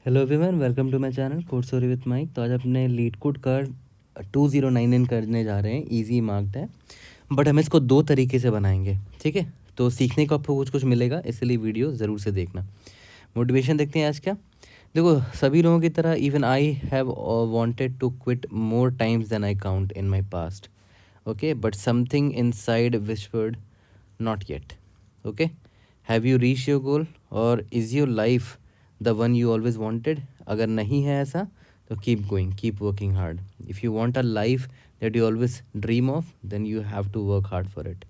Hello everyone, welcome to my channel code story with Mike. तो आज अपने leet code का 2099 करने जा रहे हैं। इजी मार्क्ड है, बट हम इसको दो तरीके से बनाएंगे। ठीक है, तो सीखने को आपको कुछ कुछ मिलेगा, इसलिए वीडियो ज़रूर से देखना। मोटिवेशन देखते हैं आज क्या। देखो, सभी लोगों की तरह even I have wanted to quit more times than I count in my past. Okay, but something inside whispered not yet. Okay, have you reach your goal or is your life the one you always wanted? अगर नहीं है ऐसा तो keep going, keep working hard. If you want a life that you always dream of, then you have to work hard for it.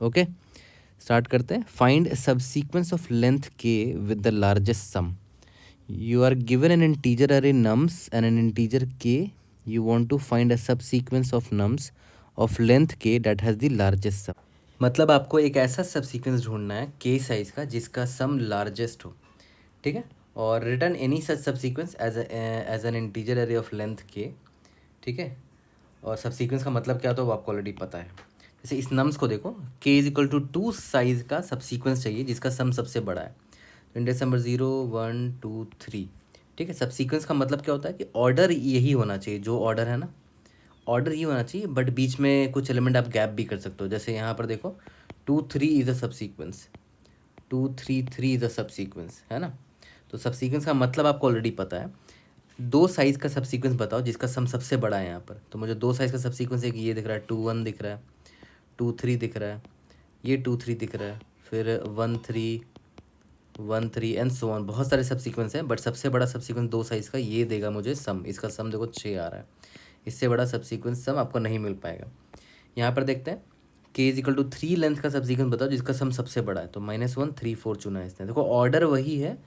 Okay, start करते हैं। Find subsequence of length k with the largest sum. You are given an integer array nums and an integer k. You want to find a subsequence of nums of length k that has the largest sum. मतलब आपको एक ऐसा subsequence ढूंढना है k size का जिसका सम largest हो। ठीक है, और return any such subsequence as an integer array of length k। ठीक है, और सबसीक्वेंस का मतलब क्या होता है वो आपको ऑलरेडी पता है। जैसे इस नम्स को देखो, k is equal to 2 size का सबसीक्वेंस चाहिए जिसका सम सबसे बड़ा है। Index number 0 1 2 3। ठीक है, सब सीक्वेंस का मतलब क्या होता है कि ऑर्डर यही होना चाहिए, जो ऑर्डर है ना, ऑर्डर ही होना चाहिए, बट बीच में कुछ एलिमेंट आप गैप भी कर सकते हो। जैसे यहाँ पर देखो 2 3 इज़ अ सब सीक्वेंस, 2 3 3 इज़ अ सब सीक्वेंस, है ना। तो सब सीक्वेंस का मतलब आपको ऑलरेडी पता है। दो साइज़ का सब सीक्वेंस बताओ जिसका सम सबसे बड़ा है यहाँ पर। तो मुझे दो साइज़ का सब सीक्वेंस एक ये दिख रहा है, 2 1 दिख रहा है, 2 3 दिख रहा है, ये 2 3 दिख रहा है, फिर 1 3 1 3 एंड सो ऑन। बहुत सारे सब सीक्वेंस हैं, बट सबसे बड़ा सब सीक्वेंस दो साइज़ का ये देगा मुझे सम। इसका सम देखो 6 आ रहा है। इससे बड़ा सब सीक्वेंस सम आपको नहीं मिल पाएगा। यहाँ पर देखते हैं, के इज इक्वल टू 3 लेंथ का सब सीक्वेंस बताओ जिसका सम सबसे बड़ा है। तो -1 3 4 चुना है इसने। देखो ऑर्डर वही है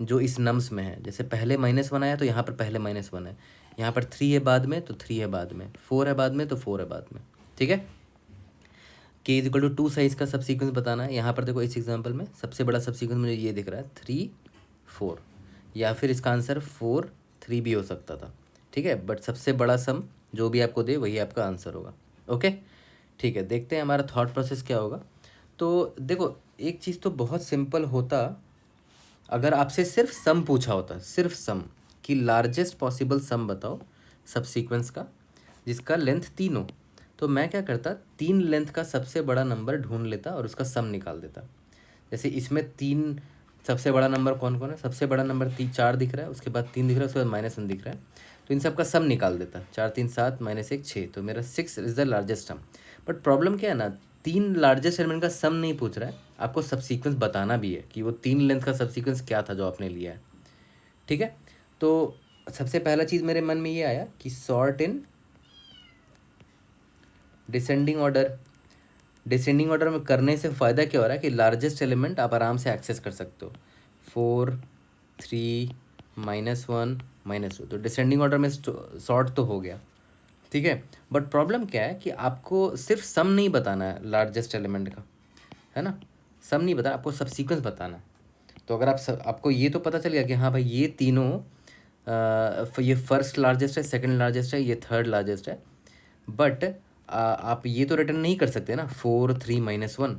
जो इस नम्स में है। जैसे पहले -1 आया तो यहाँ पर पहले -1 है, यहाँ पर 3 है बाद में तो 3 है बाद में, 4 है बाद में तो 4 है बाद में। ठीक है, के इज इक्वल टू 2 साइज का सब सीक्वेंस बताना है। यहाँ पर देखो इस एग्जांपल में सबसे बड़ा सब सीक्वेंस मुझे ये दिख रहा है 3 4, या फिर इसका आंसर 4 3 भी हो सकता था। ठीक है, बट सबसे बड़ा सम जो भी आपको दे वही आपका आंसर होगा। ओके, ठीक है, देखते हैं हमारा थॉट प्रोसेस क्या होगा। तो देखो, एक चीज़ तो बहुत सिंपल होता, अगर आपसे सिर्फ सम पूछा होता, सिर्फ सम कि लार्जेस्ट पॉसिबल सम बताओ सब सीक्वेंस का जिसका लेंथ 3 हो, तो मैं क्या करता, 3 लेंथ का सबसे बड़ा नंबर ढूंढ लेता और उसका सम निकाल देता। जैसे इसमें 3 सबसे बड़ा नंबर कौन कौन है, सबसे बड़ा नंबर 4 दिख रहा है, उसके बाद 3 दिख रहा है, उसके बाद -1 दिख रहा है। तो इन सब का सम निकाल देता, 4 3 7 -1 6, तो मेरा 6 is the largest sum. But problem क्या है ना, 3 लार्जेस्ट एलिमेंट का सम नहीं पूछ रहा है, आपको सब सीक्वेंस बताना भी है कि वो 3 लेंथ का सब सीक्वेंस क्या था जो आपने लिया है। ठीक है, तो सबसे पहला चीज़ मेरे मन में ये आया कि sort in descending order. Descending order में करने से फ़ायदा क्या हो रहा है कि लार्जेस्ट एलिमेंट आप आराम से एक्सेस कर सकते हो। 4 3 -1 -2, तो डिसेंडिंग ऑर्डर में सॉर्ट तो हो गया। ठीक है, बट प्रॉब्लम क्या है कि आपको सिर्फ सम नहीं बताना है लार्जेस्ट एलिमेंट का, है ना। सम नहीं बताना, आपको सब सीक्वेंस बताना है। तो अगर आपको ये तो पता चल गया कि हाँ भाई ये तीनों ये फर्स्ट लार्जेस्ट है, सेकंड लार्जेस्ट है, ये थर्ड लार्जेस्ट है, बट आप ये तो रिटर्न नहीं कर सकते ना 4 3 -1।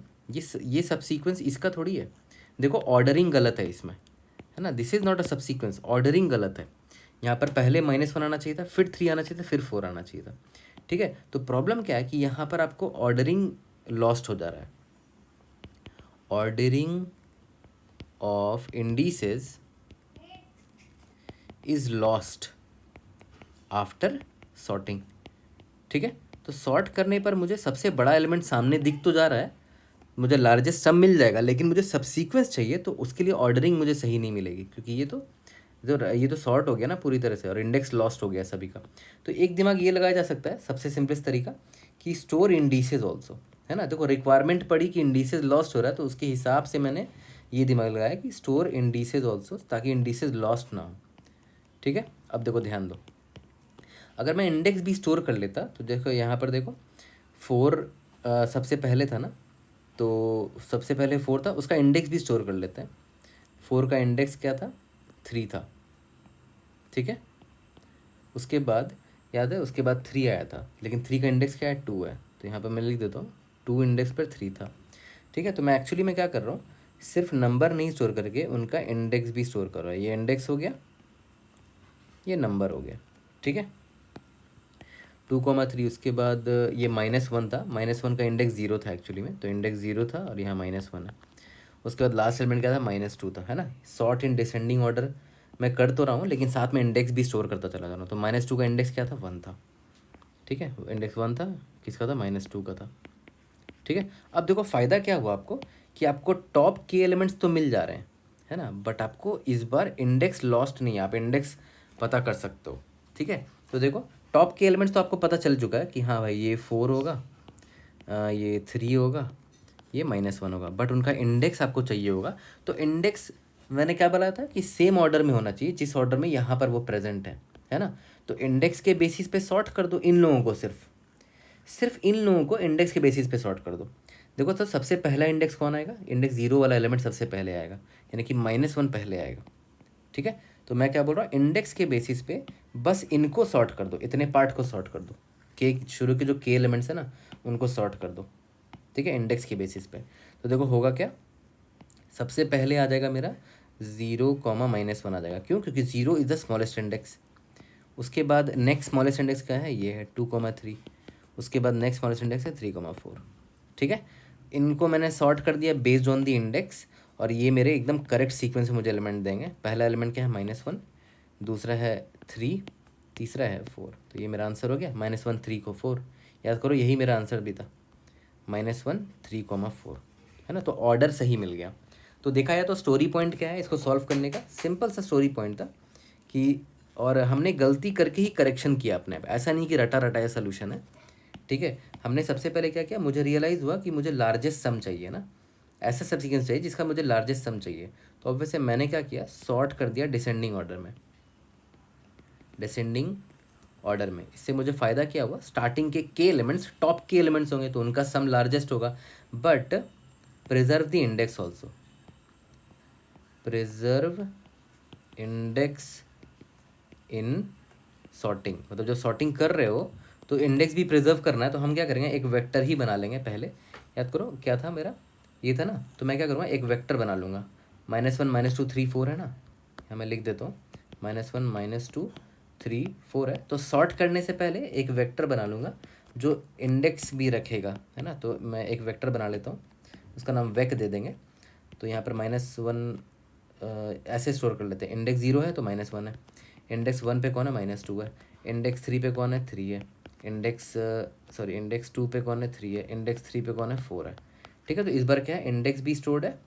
ये सब सीक्वेंस इसका थोड़ी है। देखो ऑर्डरिंग गलत है इसमें, है ना। दिस इज़ नॉट अ सब सीक्वेंस, ऑर्डरिंग गलत है। यहाँ पर पहले -1 आना चाहिए था, फिर 3 आना चाहिए था, फिर 4 आना चाहिए था। ठीक है, तो प्रॉब्लम क्या है कि यहाँ पर आपको ऑर्डरिंग लॉस्ट हो जा रहा है। Ordering of indices is lost after sorting. ठीक है, तो सॉर्ट करने पर मुझे सबसे बड़ा एलिमेंट सामने दिख तो जा रहा है, मुझे लार्जेस्ट सम मिल जाएगा, लेकिन मुझे सब सीक्वेंस चाहिए तो उसके लिए ऑर्डरिंग मुझे सही नहीं मिलेगी, क्योंकि ये तो सॉर्ट हो गया ना पूरी तरह से, और इंडेक्स लॉस्ट हो गया सभी का। तो एक दिमाग ये लगाया जा सकता है, सबसे सिंपलेस्ट तरीका, कि स्टोर इंडिसेस ऑल्सो, है ना। देखो रिक्वायरमेंट पड़ी कि इंडिसेस लॉस्ट हो रहा है, तो उसके हिसाब से मैंने ये दिमाग लगाया कि स्टोर इंडिसेस ऑल्सो, ताकि इंडिसेस लॉस्ट ना हो। ठीक है, अब देखो ध्यान दो, अगर मैं इंडेक्स भी स्टोर कर लेता तो देखो यहाँ पर देखो 4 सबसे पहले था ना, तो सबसे पहले 4 था, उसका इंडेक्स भी स्टोर कर लेते हैं। 4 का इंडेक्स क्या था, 3 था। ठीक है, उसके बाद याद है, उसके बाद 3 आया था, लेकिन 3 का इंडेक्स क्या है, 2 है, तो यहाँ पर मैं लिख देता हूँ 2 इंडेक्स पर 3 था। ठीक है, तो मैं एक्चुअली मैं क्या कर रहा हूँ, सिर्फ नंबर नहीं स्टोर करके उनका इंडेक्स भी स्टोर कर रहा हूँ। ये इंडेक्स हो गया, ये नंबर हो गया, ठीक है। 2,3 उसके बाद ये -1 था, -1 का इंडेक्स 0 था एक्चुअली में, तो इंडेक्स 0 था और यहाँ -1 है। उसके बाद लास्ट एलिमेंट क्या था, -2 था, है ना। सॉर्ट इन डिसेंडिंग ऑर्डर मैं कर तो रहा हूँ, लेकिन साथ में इंडेक्स भी स्टोर करता चला जा रहा हूँ। तो -2 का इंडेक्स क्या था, 1 था, ठीक है। इंडेक्स 1 था, किसका था, -2 का था, ठीक है। अब देखो फ़ायदा क्या हुआ आपको, कि आपको टॉप के एलिमेंट्स तो मिल जा रहे हैं, है ना, बट आपको इस बार इंडेक्स लॉस्ट नहीं है, आप इंडेक्स पता कर सकते हो, ठीक है। तो देखो टॉप के एलिमेंट्स तो आपको पता चल चुका है कि हाँ भाई ये 4 होगा, ये 3 होगा, ये -1 होगा, बट उनका इंडेक्स आपको चाहिए होगा। तो इंडेक्स मैंने क्या बोला था कि सेम ऑर्डर में होना चाहिए जिस ऑर्डर में यहाँ पर वो प्रेजेंट है ना। तो इंडेक्स के बेसिस पे सॉर्ट कर दो इन लोगों को, सिर्फ इन लोगों को इंडेक्स के बेसिस पे सॉर्ट कर दो। देखो तो सबसे पहला इंडेक्स कौन आएगा, इंडेक्स 0 वाला एलिमेंट सबसे पहले आएगा, यानी कि -1 पहले आएगा, ठीक है। तो मैं क्या बोल रहा हूँ, इंडेक्स के बेसिस पे बस इनको सॉर्ट कर दो, इतने पार्ट को सॉर्ट कर दो, के शुरू के जो के एलिमेंट्स है ना उनको सॉर्ट कर दो, ठीक है, इंडेक्स के बेसिस पे। तो देखो होगा क्या, सबसे पहले आ जाएगा मेरा 0, -1 आ जाएगा, क्यों, क्योंकि 0 इज़ द स्मॉलेस्ट इंडेक्स। उसके बाद नेक्स्ट स्मॉलेस्ट इंडेक्स क्या है, ये है 2,3। उसके बाद नेक्स्ट स्मॉलेस्ट इंडेक्स है 3,4, ठीक है। इनको मैंने सॉर्ट कर दिया बेस्ड ऑन दी इंडेक्स, और ये मेरे एकदम करेक्ट सीक्वेंस में मुझे एलिमेंट देंगे। पहला एलिमेंट क्या है, -1, दूसरा है 3, तीसरा है 4। तो ये मेरा आंसर हो गया, -1 3 को 4, याद करो यही मेरा आंसर भी था, -1 3,4, है ना। तो ऑर्डर सही मिल गया। तो देखा जाए तो स्टोरी पॉइंट क्या है इसको सॉल्व करने का, सिंपल सा स्टोरी पॉइंट था कि, और हमने गलती करके ही करेक्शन किया अपने आप, ऐसा नहीं कि रटा रटाया सोल्यूशन है, ठीक है। हमने सबसे पहले क्या किया, मुझे रियलाइज़ हुआ कि मुझे लार्जेस्ट सम चाहिए ना, ऐसा सब सीक्वेंस चाहिए जिसका मुझे लार्जेस्ट सम चाहिए। तो ऑब्वियसली मैंने क्या किया, सॉर्ट कर दिया डिसेंडिंग ऑर्डर में, डिसेंडिंग ऑर्डर में। इससे मुझे फ़ायदा क्या हुआ, स्टार्टिंग के एलिमेंट्स टॉप के एलिमेंट्स होंगे तो उनका सम लार्जेस्ट होगा, but preserve the index also, preserve index in sorting, मतलब जब सॉर्टिंग कर रहे हो तो इंडेक्स भी प्रिजर्व करना है। तो हम क्या करेंगे, एक वेक्टर ही बना लेंगे पहले। याद करो क्या था मेरा, ये था ना, तो मैं क्या करूँगा, एक वेक्टर बना लूँगा, -1 -2 3 4 है ना, यहाँ मैं लिख देता हूँ, -1 -2 3 4 है। तो सॉर्ट करने से पहले एक वेक्टर बना लूँगा जो इंडेक्स भी रखेगा, है ना। तो मैं एक वेक्टर बना लेता हूँ, उसका नाम वेक दे देंगे। तो यहाँ पर -1 ऐसे स्टोर कर लेते हैं, इंडेक्स 0 है तो -1 है, इंडेक्स 1 पे कौन है, -2 है, इंडेक्स 3 पे कौन है, 3 है, इंडेक्स 2 पे कौन है, 3 है, इंडेक्स 3 पे कौन है, 4 है, ठीक है। तो इस बार क्या है, इंडेक्स भी स्टोर्ड है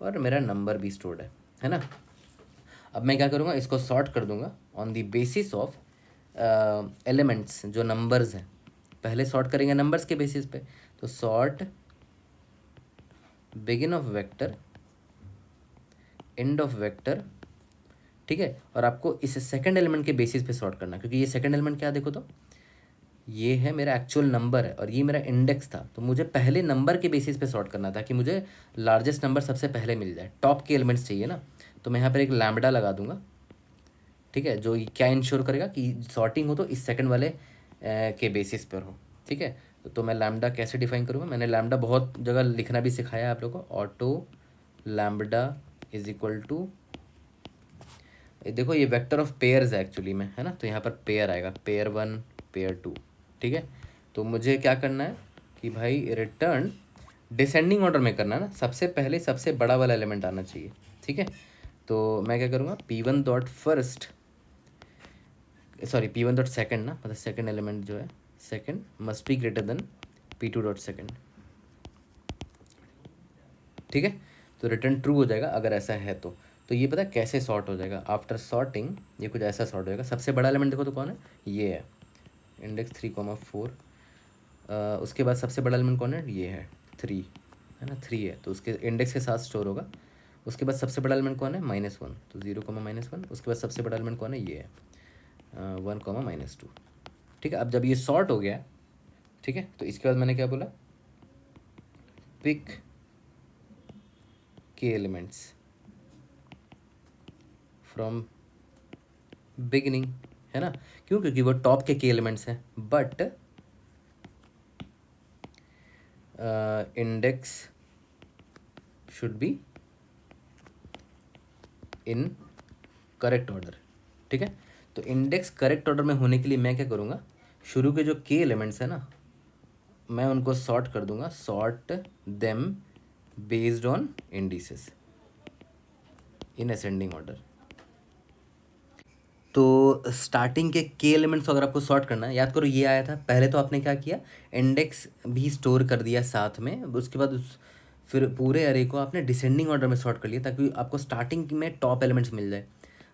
और मेरा नंबर भी स्टोर्ड है ना। अब मैं क्या करूँगा, इसको सॉर्ट कर दूंगा on the basis of elements जो नंबर्स हैं, पहले सॉर्ट करेंगे नंबर्स के बेसिस पे। तो sort begin of vector, end of vector, ठीक है। और आपको इस सेकंड एलिमेंट के बेसिस पे सॉर्ट करना, क्योंकि ये सेकंड एलिमेंट क्या, देखो तो ये है मेरा एक्चुअल नंबर है और ये मेरा इंडेक्स था। तो मुझे पहले नंबर के बेसिस पे सॉर्ट करना था कि मुझे लार्जेस्ट नंबर सबसे पहले मिल जाए, टॉप के एलिमेंट्स चाहिए ना। तो मैं यहाँ पर एक लैम्बडा लगा दूंगा, ठीक है, जो क्या इंश्योर करेगा कि सॉर्टिंग हो तो इस सेकंड वाले के बेसिस पर हो, ठीक है। तो मैं लैम्बडा कैसे डिफाइन करूँगा, मैंने लैम्बडा बहुत जगह लिखना भी सिखाया है आप लोगों को, auto lambda is equal to, देखो ये वेक्टर ऑफ पेयर्स है एक्चुअली में, है ना। तो यहाँ पर पेयर आएगा, पेयर 1 पेयर 2, ठीक है। तो मुझे क्या करना है कि भाई रिटर्न डिसेंडिंग ऑर्डर में करना है ना, सबसे पहले सबसे बड़ा वाला एलिमेंट आना चाहिए, ठीक है। तो मैं क्या करूँगा, P1 dot first, sorry P1 dot second ना, मतलब सेकेंड एलिमेंट जो है, second must be greater then P2 dot second, ठीक है। तो रिटर्न ट्रू हो जाएगा अगर ऐसा है तो ये पता है कैसे सॉर्ट हो जाएगा, आफ्टर सॉर्टिंग ये कुछ ऐसा सॉर्ट हो जाएगा। सबसे बड़ा एलिमेंट देखो तो कौन है, ये है, इंडेक्स 3,4। उसके बाद सबसे बड़ा एलिमेंट कौन है, ये है 3, है ना, 3 है तो उसके इंडेक्स के साथ स्टोर होगा। उसके बाद सबसे बड़ा एलिमेंट कौन है, -1, तो 0,-1। उसके बाद सबसे बड़ा एलिमेंट कौन है, ये है 1,-2, ठीक है। अब जब ये सॉर्ट हो गया, ठीक है, तो इसके बाद मैंने क्या बोला, पिक के एलिमेंट्स फ्रॉम बिगिनिंग, है ना। क्यों, क्योंकि वो टॉप के एलिमेंट्स हैं, but index should be in correct order, ठीक है। तो इंडेक्स करेक्ट ऑर्डर में होने के लिए मैं क्या करूँगा, शुरू के जो के एलिमेंट्स है ना, मैं उनको सॉर्ट कर दूंगा, sort them based on indices in ascending order. तो स्टार्टिंग के एलिमेंट्स को अगर आपको सॉर्ट करना है, याद करो ये आया था पहले, तो आपने क्या किया, इंडेक्स भी स्टोर कर दिया साथ में, उसके बाद फिर पूरे अरे को आपने डिसेंडिंग ऑर्डर में सॉर्ट कर लिया ताकि आपको स्टार्टिंग में टॉप एलिमेंट्स मिल जाए।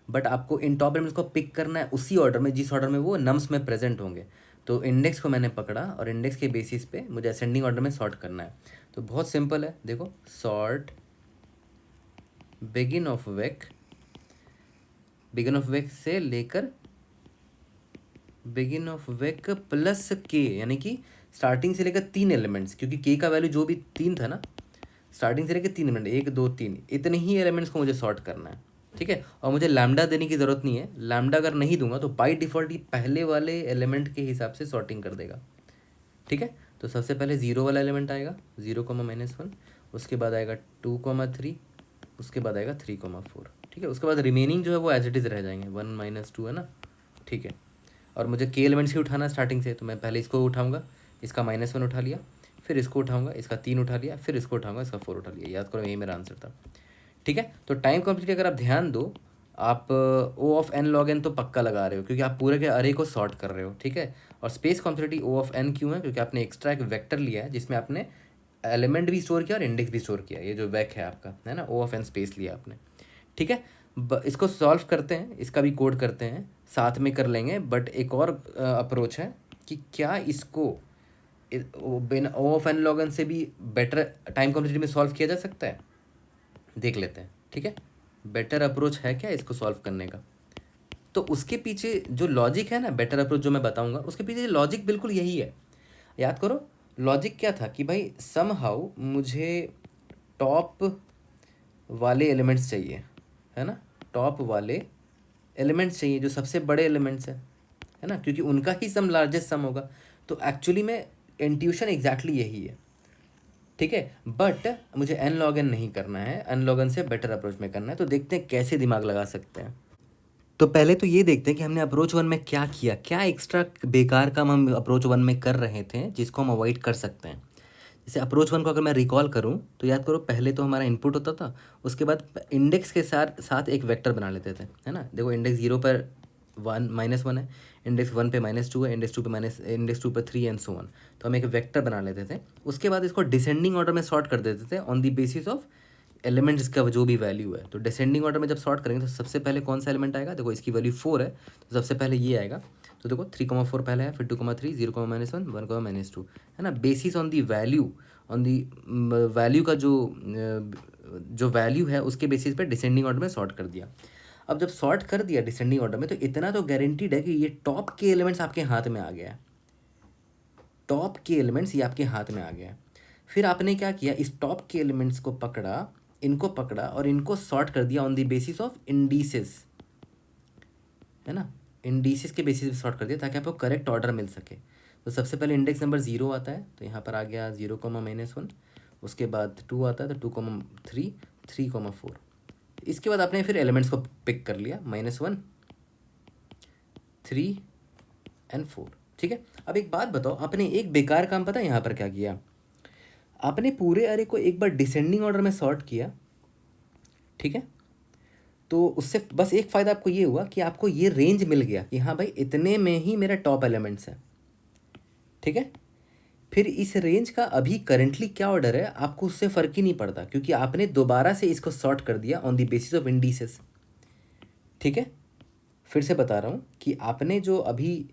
बट आपको इन टॉप एलिमेंट्स को पिक करना है उसी ऑर्डर में जिस ऑर्डर में वो नम्स में प्रेजेंट होंगे। तो इंडेक्स को मैंने पकड़ा और इंडेक्स के बेसिस पे मुझे असेंडिंग ऑर्डर में सॉर्ट करना है। तो बहुत सिंपल है, देखो, सॉर्ट बिगिन ऑफ वेक से लेकर बिगिन ऑफ वेक प्लस के, यानी कि स्टार्टिंग से लेकर 3 एलिमेंट्स, क्योंकि के का वैल्यू जो भी 3 था ना, स्टार्टिंग से लेकर 3 एलिमेंट, 1 2 3, इतने ही एलिमेंट्स को मुझे सॉर्ट करना है। ठीक है, और मुझे लैम्डा देने की ज़रूरत नहीं है, लैम्डा अगर नहीं दूंगा तो बाई डिफ़ॉल्ट ही पहले वाले एलिमेंट के हिसाब से सॉर्टिंग कर देगा। ठीक है, तो सबसे पहले 0 वाला एलिमेंट आएगा, 0, -1, उसके बाद आएगा 2, 3, उसके बाद आएगा 3, 4। ठीक है, उसके बाद रिमेनिंग जो है वो एज इट इज़ रह जाएंगे, 1 - 2 है ना। ठीक है, और मुझे के एलिमेंट्स ही उठाना स्टार्टिंग से, तो मैं पहले इसको उठाऊंगा, इसका -1 उठा लिया, फिर इसको उठाऊंगा, इसका 3 उठा लिया, फिर इसको उठाऊंगा, इसका 4 उठा लिया। याद करो यही मेरा आंसर था। ठीक है, तो टाइम कॉम्प्लेक्सिटी अगर आप ध्यान दो, आप ओ ऑफ एन लॉग एन तो पक्का लगा रहे हो क्योंकि आप पूरे के अरे को सॉर्ट कर रहे हो। ठीक है, और space complexity O of n क्यों है, क्योंकि आपने एक्स्ट्रा एक वेक्टर लिया है जिसमें आपने एलिमेंट भी स्टोर किया और इंडेक्स भी स्टोर किया, ये जो वेक है आपका, है ना, ओ ऑफ एन स्पेस लिया आपने। ठीक है, इसको सॉल्व करते हैं, इसका भी कोड करते हैं, साथ में कर लेंगे। बट एक और अप्रोच है कि क्या इसको बिना ओ ऑफ एन लॉग एन से भी बेटर टाइम कॉम्प्लेक्सिटी में सॉल्व किया जा सकता है, देख लेते हैं। ठीक है, बेटर अप्रोच है क्या इसको सॉल्व करने का, तो उसके पीछे जो लॉजिक है ना, बेटर अप्रोच जो मैं बताऊंगा, उसके पीछे लॉजिक बिल्कुल यही है। याद करो लॉजिक क्या था कि भाई सम हाउ मुझे टॉप वाले एलिमेंट्स चाहिए, है ना, टॉप वाले एलिमेंट्स चाहिए जो सबसे बड़े एलिमेंट्स है ना, क्योंकि उनका ही सम लार्जेस्ट सम होगा। तो एक्चुअली में इंट्यूशन एग्जैक्टली यही है। ठीक है, बट मुझे एन लॉग एन नहीं करना है, एन लॉग एन से बेटर अप्रोच में करना है। तो देखते हैं कैसे दिमाग लगा सकते हैं। तो पहले तो ये देखते हैं कि हमने अप्रोच 1 में क्या किया, क्या एक्स्ट्रा बेकार काम हम अप्रोच 1 में कर रहे थे जिसको हम अवॉइड कर सकते हैं। जैसे अप्रोच 1 को अगर मैं रिकॉल करूं तो याद करो पहले तो हमारा इनपुट होता था, उसके बाद इंडेक्स के साथ साथ एक वेक्टर बना लेते थे, है ना। देखो इंडेक्स 0 पर -1 है, इंडेक्स 1 पे -2 है, इंडेक्स 2 पे 3 एंड सो ऑन। तो हम एक वेक्टर बना लेते थे, उसके बाद इसको डिसेंडिंग ऑर्डर में सॉर्ट कर देते थे on the basis of elements का जो भी वैल्यू है। तो डिसेंडिंग ऑर्डर में जब सॉर्ट करेंगे तो सबसे पहले कौन सा एलिमेंट आएगा, देखो इसकी वैल्यू 4 है तो सबसे पहले ये आएगा। तो देखो 3, 4 पहले है, फिर 2, 3, 0, -1, 1, -2, है ना। Basis on the value, on the value का जो वैल्यू है उसके बेसिस पे डिसेंडिंग ऑर्डर में सॉर्ट कर दिया। अब जब सॉर्ट कर दिया डिसेंडिंग ऑर्डर में तो इतना तो गारंटीड है कि ये टॉप के एलिमेंट्स आपके हाथ में आ गया है, टॉप के एलिमेंट्स ये आपके हाथ में आ गया है। फिर आपने क्या किया, इस टॉप के एलिमेंट्स को पकड़ा, इनको पकड़ा और इनको सॉर्ट कर दिया on the basis of indices, है ना, इंडिसेस के बेसिस पे सॉर्ट कर दिया ताकि आपको करेक्ट ऑर्डर मिल सके। तो सबसे पहले इंडेक्स नंबर 0 आता है तो यहाँ पर आ गया 0, -1, उसके बाद 2 आता है तो 2, 3, 3, 4। इसके बाद आपने फिर एलिमेंट्स को पिक कर लिया, -1, 3 एंड 4। ठीक है, अब एक बात बताओ, आपने एक बेकार काम पता है यहाँ पर क्या किया, आपने पूरे अरे को एक बार डिसेंडिंग ऑर्डर में सॉर्ट किया। ठीक है, तो उससे बस एक फ़ायदा आपको ये हुआ कि आपको ये रेंज मिल गया कि हाँ भाई इतने में ही मेरा टॉप एलिमेंट्स है। ठीक है, फिर इस रेंज का अभी करंटली क्या ऑर्डर है आपको उससे फ़र्क ही नहीं पड़ता क्योंकि आपने दोबारा से इसको सॉर्ट कर दिया on the basis of indices. ठीक है, फिर से बता रहा हूँ कि आपने जो अभी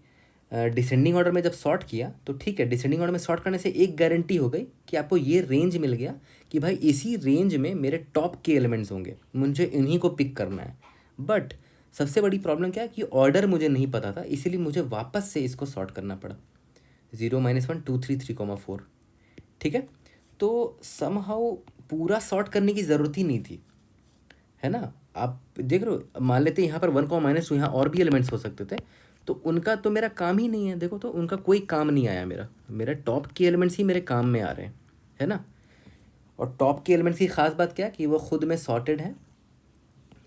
डिसेंडिंग ऑर्डर में जब सॉर्ट किया तो ठीक है, डिसेंडिंग ऑर्डर में सॉर्ट करने से एक गारंटी हो गई कि आपको ये रेंज मिल गया कि भाई इसी रेंज में मेरे टॉप के एलिमेंट्स होंगे, मुझे इन्हीं को पिक करना है। बट सबसे बड़ी प्रॉब्लम क्या है कि ऑर्डर मुझे नहीं पता था, इसीलिए मुझे वापस से इसको सॉर्ट करना पड़ा, 0, -1, 2, 3, 3, 4। ठीक है, तो समहाउ पूरा सॉर्ट करने की ज़रूरत ही नहीं थी, है ना। आप देख रहे हो, मान लेते हैं यहाँ पर 1, -2 यहाँ और भी एलिमेंट्स हो सकते थे, तो उनका तो मेरा काम ही नहीं है। देखो तो उनका कोई काम नहीं आया, मेरा मेरा टॉप के एलिमेंट्स ही मेरे काम में आ रहे हैं, है ना। और टॉप के एलिमेंट्स की खास बात क्या है कि वो खुद में सॉर्टेड है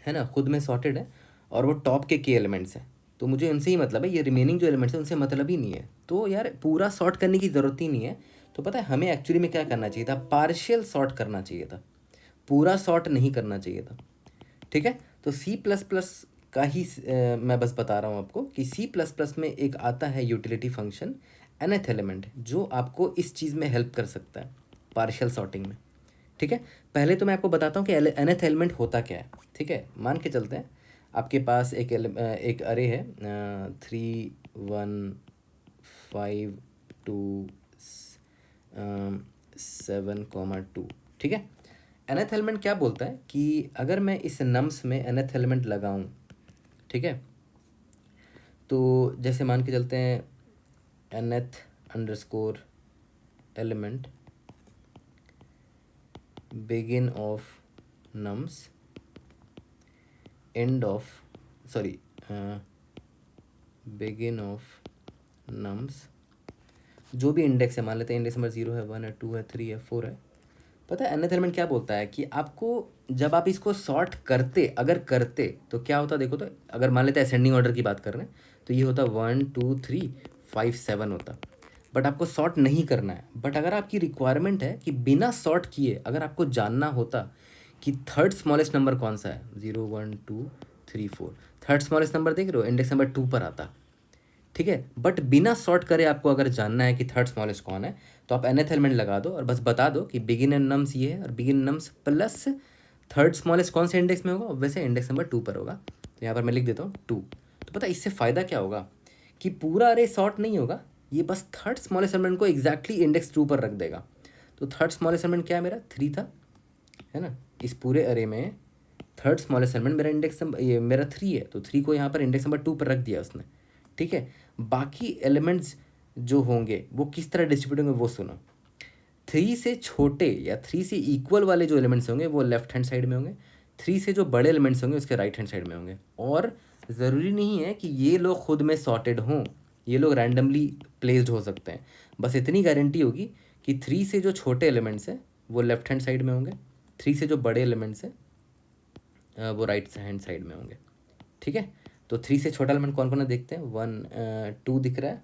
ना, खुद में सॉर्टेड है और वो टॉप के एलिमेंट्स हैं। तो मुझे उनसे ही मतलब है, ये रिमेनिंग जो एलिमेंट्स हैं उनसे मतलब ही नहीं है। तो यार पूरा सॉर्ट करने की ज़रूरत ही नहीं है। तो पता है हमें एक्चुअली में क्या करना चाहिए था, पार्शियल सॉर्ट करना चाहिए था, पूरा सॉर्ट नहीं करना चाहिए था। ठीक है, तो सी प्लस प्लस का ही मैं बस बता रहा हूँ आपको कि सी प्लस प्लस में एक आता है यूटिलिटी फंक्शन nth एलिमेंट, जो आपको इस चीज़ में हेल्प कर सकता है पार्शियल सॉर्टिंग में। ठीक है, पहले तो मैं आपको बताता हूँ कि nth एलिमेंट होता क्या है। ठीक है, मान के चलते हैं आपके पास एक अरे है 3 1 5 2 7, 2। ठीक है, nth एलिमेंट क्या बोलता है कि अगर मैं इस नम्स में nth एलिमेंट लगाऊं, ठीक है, तो जैसे मान के चलते हैं nth underscore element begin of nums end of sorry begin of nums, जो भी इंडेक्स है, मान लेते हैं इंडेक्स नंबर 0 है, 1 है, 2 है, 3 है, 4 है। पता है nth एलिमेंट क्या बोलता है कि आपको जब आप इसको सॉर्ट करते, अगर करते तो क्या होता, देखो तो अगर मान लेते हैं असेंडिंग ऑर्डर की बात कर रहे हैं तो ये होता 1 2 3 5 7 होता। बट आपको सॉर्ट नहीं करना है। बट अगर आपकी रिक्वायरमेंट है कि बिना सॉर्ट किए अगर आपको जानना होता कि थर्ड स्मॉलेस्ट नंबर कौन सा है, 0 1 2 3 4, थर्ड स्मॉलेस्ट नंबर देख रहे हो, इंडेक्स नंबर 2 पर आता। ठीक है, बट बिना सॉर्ट करे आपको अगर जानना है कि थर्ड स्मॉलेस्ट कौन है, तो आप nth एलिमेंट लगा दो और बस बता दो कि बिगिन एंड नम्स ये है और begin nums plus third smallest कौन से इंडेक्स में होगा, वैसे इंडेक्स नंबर 2 पर होगा। तो यहाँ पर मैं लिख देता हूँ 2। तो पता है इससे फ़ायदा क्या होगा कि पूरा अरे सॉर्ट नहीं होगा, ये बस थर्ड स्मॉलेस्ट एलिमेंट को एग्जैक्टली इंडेक्स 2 पर रख देगा। तो थर्ड स्मॉलेस्ट एलिमेंट क्या है मेरा, 3 था, है ना। इस पूरे अरे में थर्ड स्मॉलेस्ट एलिमेंट मेरा इंडेक्स नंबर, ये मेरा 3 है, तो 3 को यहाँ पर इंडेक्स नंबर 2 पर रख दिया उसने। ठीक है, बाकी एलिमेंट्स जो होंगे वो किस तरह डिस्ट्रीब्यूट होंगे वो सुनो। 3 से छोटे या 3 से इक्वल वाले जो एलिमेंट्स होंगे वो लेफ्ट हैंड साइड में होंगे, 3 से जो बड़े एलिमेंट्स होंगे उसके राइट हैंड साइड में होंगे। और ज़रूरी नहीं है कि ये लोग खुद में सॉर्टेड हों, ये लोग रैंडमली प्लेस्ड हो सकते हैं। बस इतनी गारंटी होगी कि 3 से जो छोटे एलिमेंट्स हैं वो लेफ्ट हैंड साइड में होंगे, 3 से जो बड़े एलिमेंट्स हैं वो राइट हैंड साइड में होंगे। ठीक है, तो 3 से छोटा एलिमेंट कौन कौन है देखते हैं। 1 2 दिख रहा है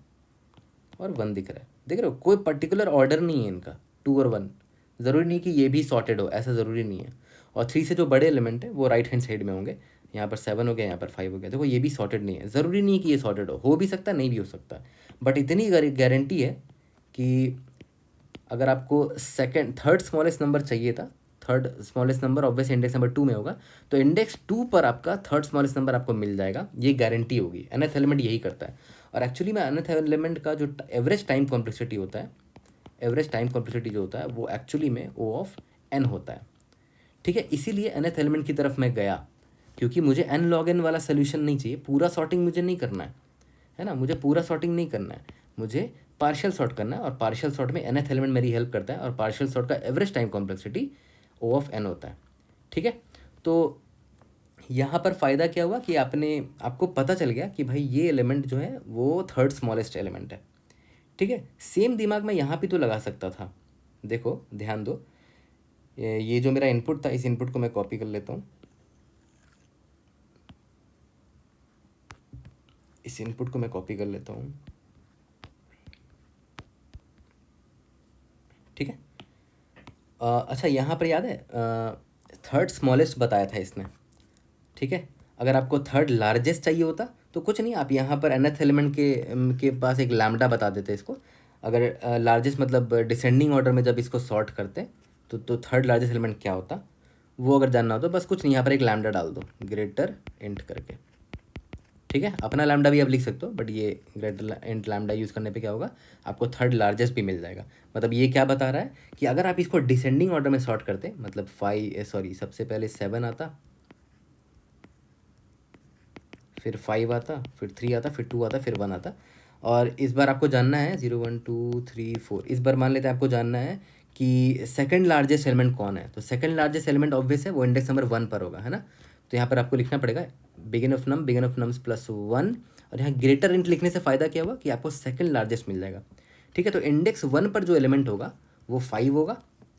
और 1 दिख रहा है, देख रहे हो, कोई पर्टिकुलर ऑर्डर नहीं है इनका, 2 और 1। ज़रूरी नहीं कि ये भी सॉर्टेड हो, ऐसा ज़रूरी नहीं है। और 3 से जो बड़े एलिमेंट है वो राइट हैंड साइड में होंगे, यहाँ पर 7 हो गया, यहाँ पर 5 हो गया। देखो ये भी सॉर्टेड नहीं है, ज़रूरी नहीं कि ये सॉर्टेड हो भी सकता है, नहीं भी हो सकता। बट इतनी गारंटी है कि अगर आपको थर्ड स्मॉलेस्ट नंबर चाहिए था, third smallest number obvious index number 2 में होगा, तो इंडेक्स 2 पर आपका थर्ड स्मॉलेस्ट नंबर आपको मिल जाएगा, ये गारंटी होगी। nth एलिमेंट यही करता है। और एक्चुअली में nth एलिमेंट का जो एवरेज टाइम कॉम्प्लेक्सिटी होता है, एवरेज टाइम कॉम्प्लेक्सिटी जो होता है वो एक्चुअली में O ऑफ n होता है। ठीक है, इसीलिए nth एलिमेंट की तरफ मैं गया, क्योंकि मुझे n log n वाला सोल्यूशन नहीं चाहिए, पूरा सॉर्टिंग मुझे नहीं करना है ना, मुझे पूरा सॉर्टिंग नहीं करना है, मुझे पार्शियल सॉर्ट करना है। और पार्शियल सॉर्ट में nth एलिमेंट मेरी हेल्प करता है, और पार्शियल सॉर्ट का average time complexity O of n होता है। ठीक है, तो यहाँ पर फ़ायदा क्या हुआ कि आपको पता चल गया कि भाई ये एलिमेंट जो है वो थर्ड स्मॉलेस्ट एलिमेंट है। ठीक है, सेम दिमाग मैं यहाँ पे तो लगा सकता था। देखो ध्यान दो, ये जो मेरा इनपुट था, इस इनपुट को मैं कॉपी कर लेता हूँ, इस इनपुट को मैं कॉपी कर लेता हूँ। ठीक है, अच्छा यहाँ पर याद है थर्ड स्मॉलेस्ट बताया था इसने। ठीक है, अगर आपको थर्ड लार्जेस्ट चाहिए होता तो कुछ नहीं, आप यहाँ पर nth एलिमेंट के पास एक लैम्डा बता देते इसको। अगर लार्जेस्ट मतलब डिसेंडिंग ऑर्डर में जब इसको सॉर्ट करते तो थर्ड लार्जेस्ट एलिमेंट क्या होता, वो अगर जानना हो तो बस कुछ नहीं, यहाँ पर एक लैम्डा डाल दो, ग्रेटर इंट करके। ठीक है, अपना लैम्डा भी आप लिख सकते हो, बट ये ग्रेटर इंट लैम्डा यूज़ करने पे क्या होगा, आपको थर्ड लार्जेस्ट भी मिल जाएगा। मतलब ये क्या बता रहा है कि अगर आप इसको डिसेंडिंग ऑर्डर में सॉर्ट करते, मतलब सबसे पहले 7 आता, फिर 5 आता, फिर 3 आता, फिर 2 आता, फिर 1 आता। और इस बार आपको जानना है 0 1 2 3 4, इस बार मान लेते हैं आपको जानना है कि सेकंड लार्जेस्ट एलिमेंट कौन है। तो सेकंड लार्जेस्ट एलिमेंट ऑब्वियस है, वो इंडेक्स नंबर 1 पर होगा, है ना। तो यहाँ पर आपको लिखना पड़ेगा बिगिन ऑफ नम्स प्लस 1। और यहाँ ग्रेटर इंट लिखने से फ़ायदा क्या हुआ कि आपको सेकंड लार्जेस्ट मिल जाएगा। ठीक है, तो इंडेक्स 1 पर जो एलिमेंट होगा वो 5 होगा,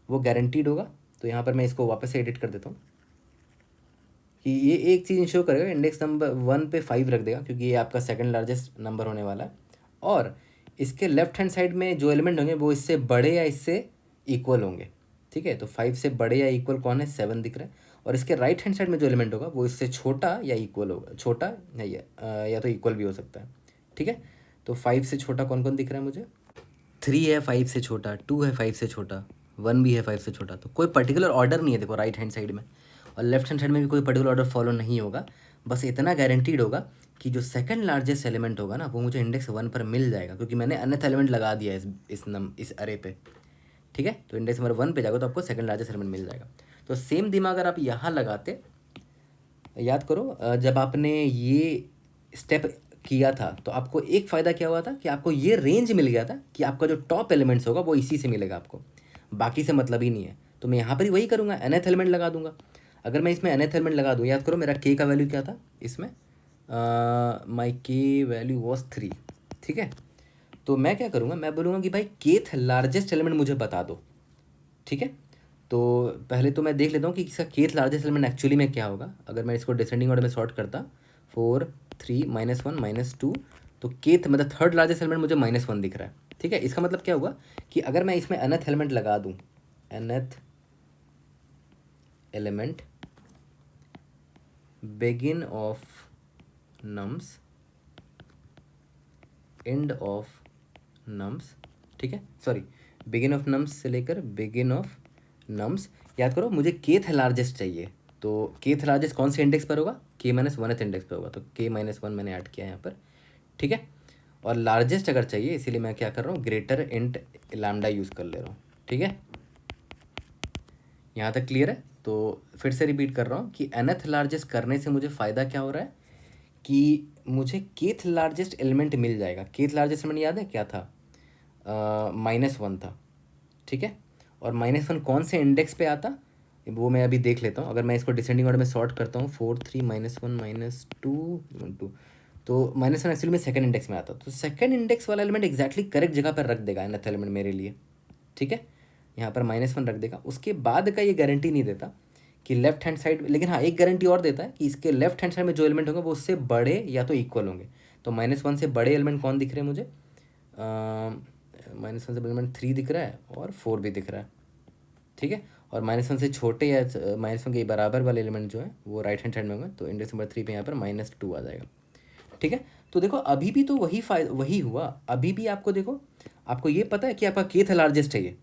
वो गारंटीड होगा। तो यहाँ पर मैं इसको वापस से एडिट कर देता हूँ, कि ये एक चीज़ इंश्योर करेगा, इंडेक्स नंबर 1 पे 5 रख देगा क्योंकि ये आपका सेकंड लार्जेस्ट नंबर होने वाला है, और इसके लेफ्ट हैंड साइड में जो एलिमेंट होंगे वो इससे बड़े या इससे इक्वल होंगे। ठीक है, तो 5 से बड़े या इक्वल कौन है, 7 दिख रहा है, और इसके राइट हैंड साइड में जो एलिमेंट होगा वो इससे छोटा या इक्वल होगा, छोटा या तो इक्वल भी हो सकता है। ठीक है, तो 5 से छोटा कौन कौन दिख रहा है मुझे, 3 है 5 से छोटा, 2 है 5 से छोटा, 1 भी है 5 से छोटा। तो कोई पर्टिकुलर ऑर्डर नहीं है देखो राइट हैंड साइड में, और लेफ्ट हैंड साइड में भी कोई पर्टिकुलर ऑर्डर फॉलो नहीं होगा। बस इतना गारंटीड होगा कि जो सेकंड लार्जेस्ट एलिमेंट होगा ना वो मुझे इंडेक्स 1 पर मिल जाएगा, क्योंकि मैंने अनथ एलिमेंट लगा दिया है इस अरे पे। ठीक है, तो इंडेक्स नंबर 1 पे जाएगा तो आपको सेकंड लार्जेस्ट एलिमेंट मिल जाएगा। तो सेम दिमाग अगर आप यहाँ लगाते, याद करो जब आपने ये स्टेप किया था तो आपको एक फ़ायदा क्या हुआ था कि आपको ये रेंज मिल गया था कि आपका जो टॉप एलिमेंट्स होगा वो इसी से मिलेगा आपको, बाकी से मतलब ही नहीं है। तो मैं यहाँ पर ही वही करूँगा, nth एलिमेंट लगा दूंगा। अगर मैं इसमें nth एलिमेंट लगा दूँ, याद करो मेरा k का वैल्यू क्या था इसमें, माई k वैल्यू वॉज 3। ठीक है, तो मैं क्या करूँगा, मैं बोलूँगा कि भाई kth लार्जेस्ट एलिमेंट मुझे बता दो। ठीक है, तो पहले तो मैं देख लेता हूँ कि इसका kth लार्जेस्ट एलिमेंट एक्चुअली में क्या होगा। अगर मैं इसको डिसेंडिंग ऑर्डर में सॉर्ट करता, 4 3 -1 -2, तो kth मतलब थर्ड लार्जेस्ट एलिमेंट मुझे -1 दिख रहा है। ठीक है, इसका मतलब क्या हुआ कि अगर मैं इसमें nth एलिमेंट लगा दूँ, nth element begin of nums end of nums, ठीक है, सॉरी बिगिन ऑफ नम्स से लेकर बिगिन ऑफ नम्स, याद करो मुझे kth लार्जेस्ट चाहिए। तो kth लार्जेस्ट कौन से इंडेक्स पर होगा, k-1th इंडेक्स पर होगा, तो k-1 मैंने ऐड किया यहाँ पर। ठीक है, और लार्जेस्ट अगर चाहिए इसीलिए मैं क्या कर रहा हूँ, ग्रेटर इंट लैम्डा यूज़ कर ले रहा हूँ। ठीक है, यहाँ तक क्लियर है। तो फिर से रिपीट कर रहा हूँ कि nth लार्जेस्ट करने से मुझे फ़ायदा क्या हो रहा है कि मुझे kth लार्जेस्ट एलिमेंट मिल जाएगा। kth लार्जेस्ट एलिमेंट याद है क्या था, -1 था। ठीक है, और -1 कौन से इंडेक्स पे आता वो मैं अभी देख लेता हूँ। अगर मैं इसको डिसेंडिंग ऑर्डर में सॉर्ट करता हूँ, 4 3 -1 -2 2, तो -1 एक्चुअली में सेकंड इंडेक्स में आता, तो सेकंड इंडेक्स वाला एलिमेंट एग्जैक्टली करेक्ट जगह पर रख देगा nth एलिमेंट मेरे लिए। ठीक है, यहाँ पर -1 रख देगा। उसके बाद का ये गारंटी नहीं देता कि लेफ्ट हैंड साइड, लेकिन हाँ एक गारंटी और देता है कि इसके लेफ्ट हैंड साइड में जो एलिमेंट होंगे वो उससे बड़े या तो इक्वल होंगे। तो -1 से बड़े एलिमेंट कौन दिख रहे हैं मुझे, -1 से बड़े एलिमेंट 3 दिख रहा है और 4 भी दिख रहा है। ठीक है, और -1 से छोटे या -1 के बराबर वाले एलिमेंट जो है वो राइट हैंड साइड में होंगे, तो इंडेक्स नंबर 3 पे यहाँ पर -2 आ जाएगा। ठीक है, तो देखो अभी भी तो वही हुआ। अभी भी आपको देखो, आपको ये पता है कि आपका kth लार्जेस्ट है ये।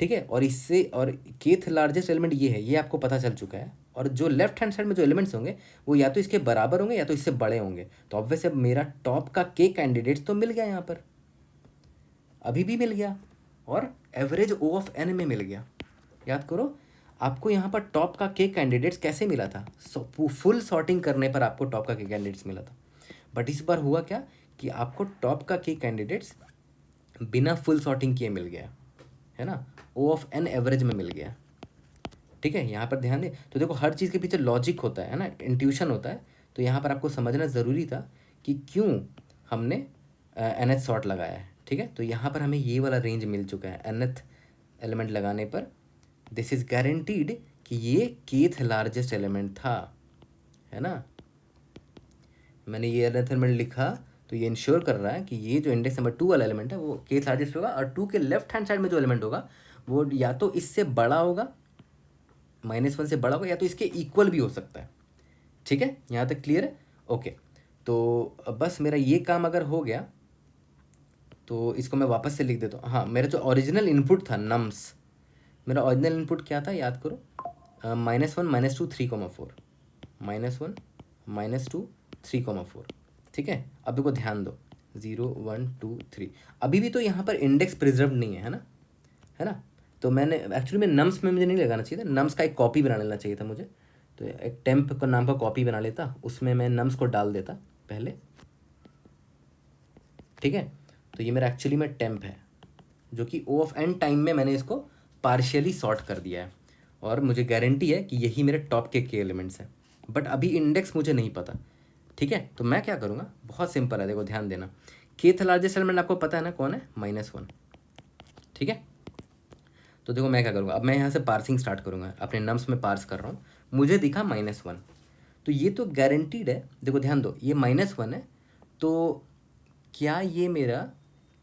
ठीक है, और इससे और kth लार्जेस्ट एलिमेंट ये है, ये आपको पता चल चुका है। और जो लेफ्ट हैंड साइड में जो एलिमेंट्स होंगे वो या तो इसके बराबर होंगे या तो इससे बड़े होंगे। तो ऑब्वियस अब मेरा टॉप का k कैंडिडेट्स तो मिल गया यहाँ पर, अभी भी मिल गया, और एवरेज O ऑफ n में मिल गया। याद करो आपको यहाँ पर टॉप का k कैंडिडेट्स कैसे मिला था, फुल सॉर्टिंग करने पर आपको टॉप का k कैंडिडेट्स मिला था। बट इस बार हुआ क्या कि आपको टॉप का k कैंडिडेट्स बिना फुल सॉर्टिंग किए मिल गया है ना, O ऑफ n एवरेज में मिल गया। ठीक है, यहाँ पर ध्यान दें। तो देखो हर चीज़ के पीछे लॉजिक होता है ना, इंट्यूशन होता है। तो यहाँ पर आपको समझना ज़रूरी था कि क्यों हमने nth सॉर्ट लगाया है। ठीक है, तो यहाँ पर हमें ये वाला रेंज मिल चुका है nth एलिमेंट लगाने पर। दिस इज़ गारंटीड कि ये kth लार्जेस्ट एलिमेंट था, है ना। मैंने ये nth एलिमेंट लिखा तो ये इंश्योर कर रहा है कि ये जो इंडेक्स नंबर 2 वाला एलिमेंट है वो kth लार्जेस्ट होगा, और 2 के लेफ्ट हैंड साइड में जो एलिमेंट होगा वो या तो इससे बड़ा होगा, -1 से बड़ा होगा, या तो इसके इक्वल भी हो सकता है। ठीक है, यहाँ तक क्लियर है। ओके, तो बस मेरा ये काम अगर हो गया तो इसको मैं वापस से लिख देता हूँ। हाँ, मेरा जो ओरिजिनल इनपुट था नम्स, मेरा ओरिजिनल इनपुट क्या था याद करो, -1 -2 3,4, -1 -2 3,4। ठीक है, अब देखो ध्यान दो, 0 1 2 3, अभी भी तो यहाँ पर इंडेक्स प्रिजर्व नहीं है, है ना। तो मैंने एक्चुअली में नम्स में मुझे नहीं लगाना चाहिए था, नम्स का एक कॉपी बना लेना चाहिए था मुझे। तो एक टेम्प का नाम का कॉपी बना लेता, उसमें मैं नम्स को डाल देता पहले। ठीक है, तो ये मेरा एक्चुअली में टेम्प है, जो कि O ऑफ n टाइम में मैंने इसको पार्शियली सॉर्ट कर दिया है, और मुझे गारंटी है कि यही मेरे टॉप के एलिमेंट्स हैं। बट अभी इंडेक्स मुझे नहीं पता। ठीक है, तो मैं क्या करूँगा, बहुत सिंपल है, देखो ध्यान देना। kth लार्जेस्ट एलिमेंट आपको पता है ना कौन है, -1। ठीक है, तो देखो मैं क्या करूँगा, अब मैं यहाँ से पार्सिंग स्टार्ट करूँगा, अपने नम्स में पार्स कर रहा हूँ, मुझे दिखा -1। तो ये तो गारंटीड है। देखो ध्यान दो, ये -1 है, तो क्या ये मेरा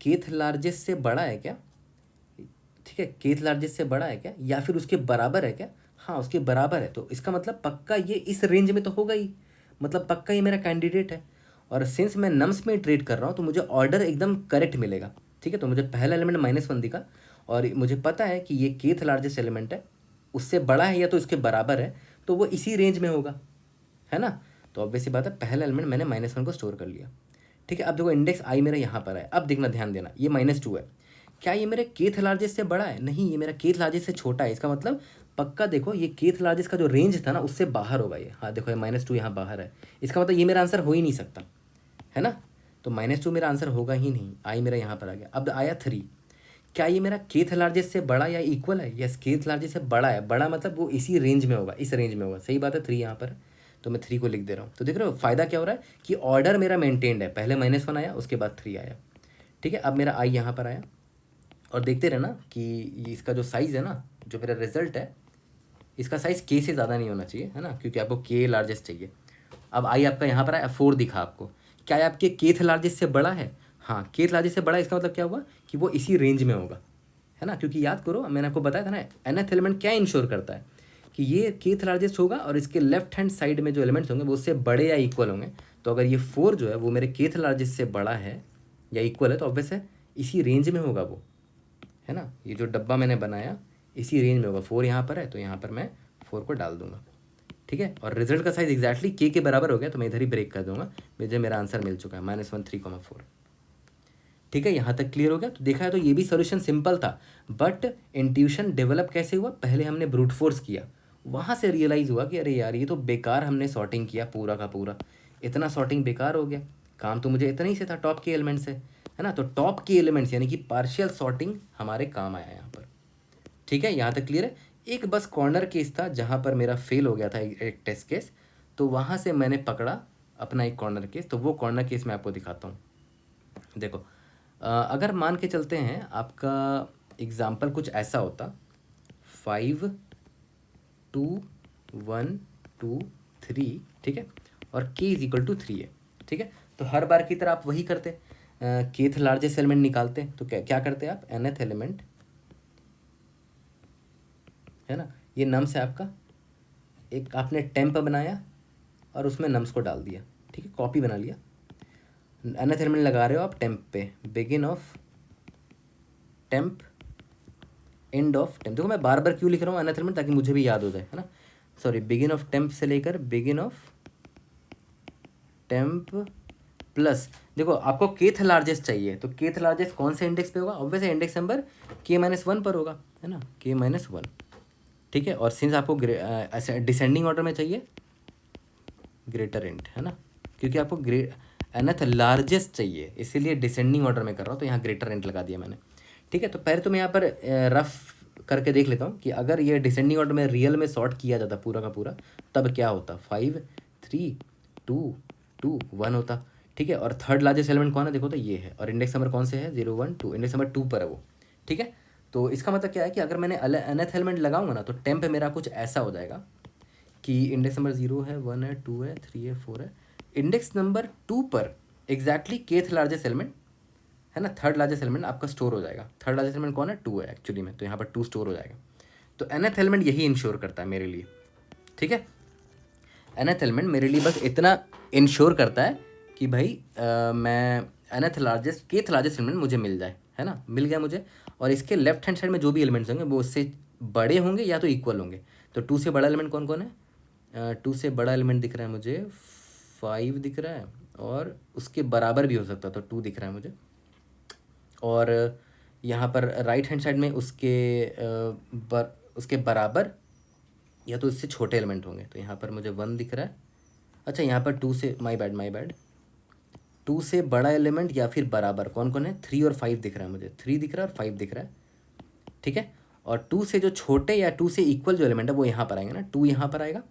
केथ लार्जेस्ट से बड़ा है क्या? ठीक है, केथ लार्जेस्ट से बड़ा है क्या, या फिर उसके बराबर है क्या? हाँ, उसके बराबर है, तो इसका मतलब पक्का ये इस रेंज में तो होगा ही, मतलब पक्का ये मेरा कैंडिडेट है। और सिंस मैं नम्स में ट्रेड कर रहा हूँ तो मुझे ऑर्डर एकदम करेक्ट मिलेगा। ठीक है, तो मुझे पहला एलिमेंट -1 दिखा और मुझे पता है कि ये केथ लार्जेस्ट एलिमेंट है, उससे बड़ा है या तो इसके बराबर है, तो वो इसी रेंज में होगा, है ना। तो ऑब्वियस सी बात है, पहला एलिमेंट मैंने -1 को स्टोर कर लिया। ठीक है, अब देखो इंडेक्स आई मेरा यहाँ पर है। अब देखना, ध्यान देना, ये -2 है। क्या ये मेरे केथ लार्जेस्ट से बड़ा है? नहीं, ये मेरा केथ लार्जेस्ट से छोटा है। इसका मतलब पक्का देखो, ये केथ लार्जेस्ट का जो रेंज था ना, उससे बाहर होगा ये। हाँ देखो, ये -2 यहाँ बाहर है, इसका मतलब ये मेरा आंसर हो ही नहीं सकता, है ना। तो -2 मेरा आंसर होगा ही नहीं। आई मेरा यहाँ पर आ गया। अब आया 3। क्या ये मेरा केथ लार्जेस्ट से बड़ा या इक्वल है? यस, केथ लार्जेस्ट से बड़ा है। बड़ा मतलब वो इसी रेंज में होगा, इस रेंज में होगा। सही बात है, 3 यहाँ पर है, तो मैं 3 को लिख दे रहा हूँ। तो देख रहे हो फ़ायदा क्या हो रहा है कि ऑर्डर मेरा मेंटेन्ड है। पहले -1 आया, उसके बाद 3 आया। ठीक है, अब मेरा आई यहाँ पर आया, और देखते रहना कि ये इसका जो साइज़ है ना, जो मेरा रिजल्ट है, इसका साइज़ के से ज़्यादा नहीं होना चाहिए, है ना, क्योंकि आपको के लार्जेस्ट चाहिए। अब आई आपका यहाँ पर आया, 4 दिखा आपको। क्या है आपके केथ लार्जेस्ट से बड़ा है? हाँ, केथ लार्जेस्ट से बड़ा है, इसका मतलब क्या हुआ कि वो इसी रेंज में होगा, है ना। क्योंकि याद करो, मैंने आपको बताया था ना, nth एलिमेंट क्या इंश्योर करता है कि ये केथ लार्जेस्ट होगा और इसके लेफ्ट हैंड साइड में जो एलिमेंट्स होंगे वो उससे बड़े या इक्वल होंगे। तो अगर ये 4 जो है वो मेरे केथ लार्जेस्ट से बड़ा है या इक्वल है, तो ऑब्वियस है इसी रेंज में होगा वो, है ना। ये जो डब्बा मैंने बनाया इसी रेंज में होगा। 4 यहाँ पर है, तो यहाँ पर मैं 4 को डाल दूंगा। ठीक है, और रिजल्ट का साइज एग्जैक्टली के बराबर हो गया, तो मैं इधर ही ब्रेक कर दूंगा। मुझे मेरा आंसर मिल चुका है, -1 3,4। ठीक है, यहाँ तक क्लियर हो गया। तो देखा है, तो ये भी सॉल्यूशन सिंपल था, बट इंट्यूशन डेवलप कैसे हुआ? पहले हमने ब्रूट फोर्स किया, वहाँ से रियलाइज़ हुआ कि अरे यार, ये तो बेकार हमने सॉर्टिंग किया पूरा का पूरा, इतना सॉर्टिंग बेकार हो गया। काम तो मुझे इतना ही से था, टॉप के एलिमेंट से, है ना। तो टॉप के एलिमेंट्स यानी कि पार्शियल सॉर्टिंग हमारे काम आया यहाँ पर। ठीक है, यहाँ तक क्लियर है। एक बस कॉर्नर केस था जहाँ पर मेरा फेल हो गया था, एक टेस्ट केस, तो वहाँ से मैंने पकड़ा अपना एक कॉर्नर केस। तो वो कॉर्नर केस मैं आपको दिखाता हूँ। देखो, अगर मान के चलते हैं आपका एग्ज़ाम्पल कुछ ऐसा होता, 5 2 1 2 3, ठीक है, और k = 3 है। ठीक है, तो हर बार की तरह आप वही करते, केथ लार्जेस्ट एलिमेंट निकालते। तो क्या करते आप? nth एलिमेंट, है ना, ये नम्स है आपका, एक आपने टेम्प बनाया और उसमें नम्स को डाल दिया। ठीक है, कॉपी बना लिया। nth एलिमेंट लगा रहे हो आप टेम्प पे, begin of temp, end of temp. देखो मैं बार बार क्यों लिख रहा हूँ nth एलिमेंट, ताकि मुझे भी याद हो जाए, है ना। सॉरी, बिगिन ऑफ टेम्प से लेकर बिगिन ऑफ टेम्प प्लस, देखो आपको केथ लार्जेस्ट चाहिए, तो केथ लार्जेस्ट कौन से इंडेक्स पे होगा? ऑब्वियसली इंडेक्स नंबर k-1 पर होगा, है ना, k-1। ठीक है, और सिंस आपको ऐसे डिसेंडिंग ऑर्डर में चाहिए, ग्रेटर इंट, है ना, क्योंकि आपको nth लार्जेस्ट चाहिए, इसीलिए डिसेंडिंग ऑर्डर में कर रहा हूँ, तो यहाँ ग्रेटर इंट लगा दिया मैंने। ठीक है, तो पहले तो मैं यहाँ पर रफ करके देख लेता हूँ कि अगर ये डिसेंडिंग ऑर्डर में रियल में सॉर्ट किया जाता पूरा का पूरा, तब क्या होता? 5 3 2 2 1 होता। ठीक है, और थर्ड लार्जेस्ट एलिमेंट कौन है? देखो तो ये है, और इंडेक्स नंबर कौन से है? 0 1 2, इंडेक्स नंबर 2 पर है वो। ठीक है, तो इसका मतलब क्या है कि अगर मैंने nth एलिमेंट लगाऊंगा ना, तो टेम्प मेरा कुछ ऐसा हो जाएगा कि इंडेक्स नंबर 0 है, 1 है, 2 है, 3 है, 4 है। इंडेक्स नंबर 2 पर एग्जैक्टली केथ लार्जेस्ट एलिमेंट, है ना, थर्ड लार्जेस्ट एलिमेंट आपका स्टोर हो जाएगा। थर्ड लार्जेस्ट एलिमेंट कौन है? 2 है एक्चुअली में, तो यहाँ पर 2 स्टोर हो जाएगा। तो nth एलिमेंट यही इंश्योर करता है मेरे लिए। ठीक है, nth एलिमेंट मेरे लिए बस इतना इंश्योर करता है कि भाई मैं nth largest kth largest element मुझे मिल जाए, है ना, मिल गया मुझे। और इसके लेफ्ट हैंड साइड में जो भी एलिमेंट्स होंगे वो उससे बड़े होंगे या तो इक्वल होंगे। तो 2 से बड़ा एलिमेंट कौन कौन है? 2 से बड़ा एलिमेंट दिख रहा है मुझे 5 दिख रहा है, और उसके बराबर भी हो सकता है, तो 2 दिख रहा है मुझे। और यहाँ पर राइट हैंड साइड में उसके बराबर या तो इससे छोटे एलिमेंट होंगे, तो यहाँ पर मुझे 1 दिख रहा है। अच्छा, यहाँ पर 2 से माय बैड 2 से बड़ा एलिमेंट या फिर बराबर कौन कौन है? 3 और 5 दिख रहा है मुझे, 3 दिख रहा है और 5 दिख रहा है। ठीक है, और 2 से जो छोटे या 2 से इक्वल जो एलिमेंट है वो यहाँ पर आएंगे ना, 2 यहाँ पर आएगा,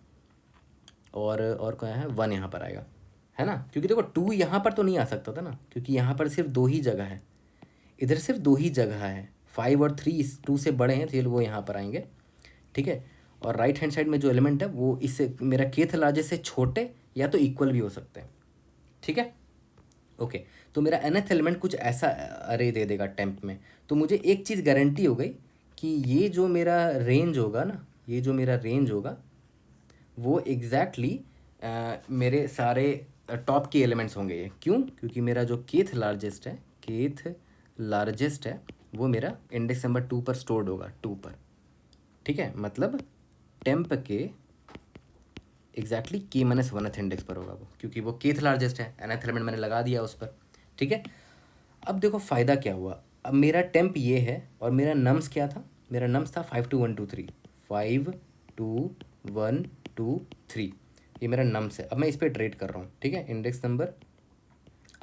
और क्या है? 1 यहाँ पर आएगा, है ना। क्योंकि देखो 2 यहाँ पर तो नहीं आ सकता था ना, क्योंकि यहाँ पर सिर्फ 2 ही जगह है, इधर सिर्फ 2 ही जगह है। 5 और 3 2 से बड़े हैं, तो वो यहाँ पर आएंगे। ठीक है, और राइट हैंड साइड में जो एलिमेंट है वो इससे मेरा kth लार्जेस्ट से छोटे या तो इक्वल भी हो सकते हैं, ठीक है। ओके, तो मेरा nth एलिमेंट कुछ ऐसा अरे दे देगा टेम्प में। तो मुझे एक चीज़ गारंटी हो गई कि ये जो मेरा रेंज होगा ना, ये जो मेरा रेंज होगा वो एग्जैक्टली मेरे सारे टॉप के एलिमेंट्स होंगे ये। क्यों? क्योंकि मेरा जो kth लार्जेस्ट है, kth लार्जेस्ट है वो मेरा इंडेक्स नंबर 2 पर स्टोर्ड होगा, 2 पर, ठीक है। मतलब टेम्प के एग्जैक्टली k-1th इंडेक्स पर होगा वो, क्योंकि वो kth लार्जेस्ट है, nth एलिमेंट मैंने लगा दिया उस पर, ठीक है। अब देखो फ़ायदा क्या हुआ। अब मेरा टेम्प ये है और मेरा नम्स क्या था, मेरा नम्स था 5 2 1 2 3, 5 2 1 2 3, ये मेरा नम्स है। अब मैं इस पर ट्रेड कर रहा हूँ, ठीक है। इंडेक्स नंबर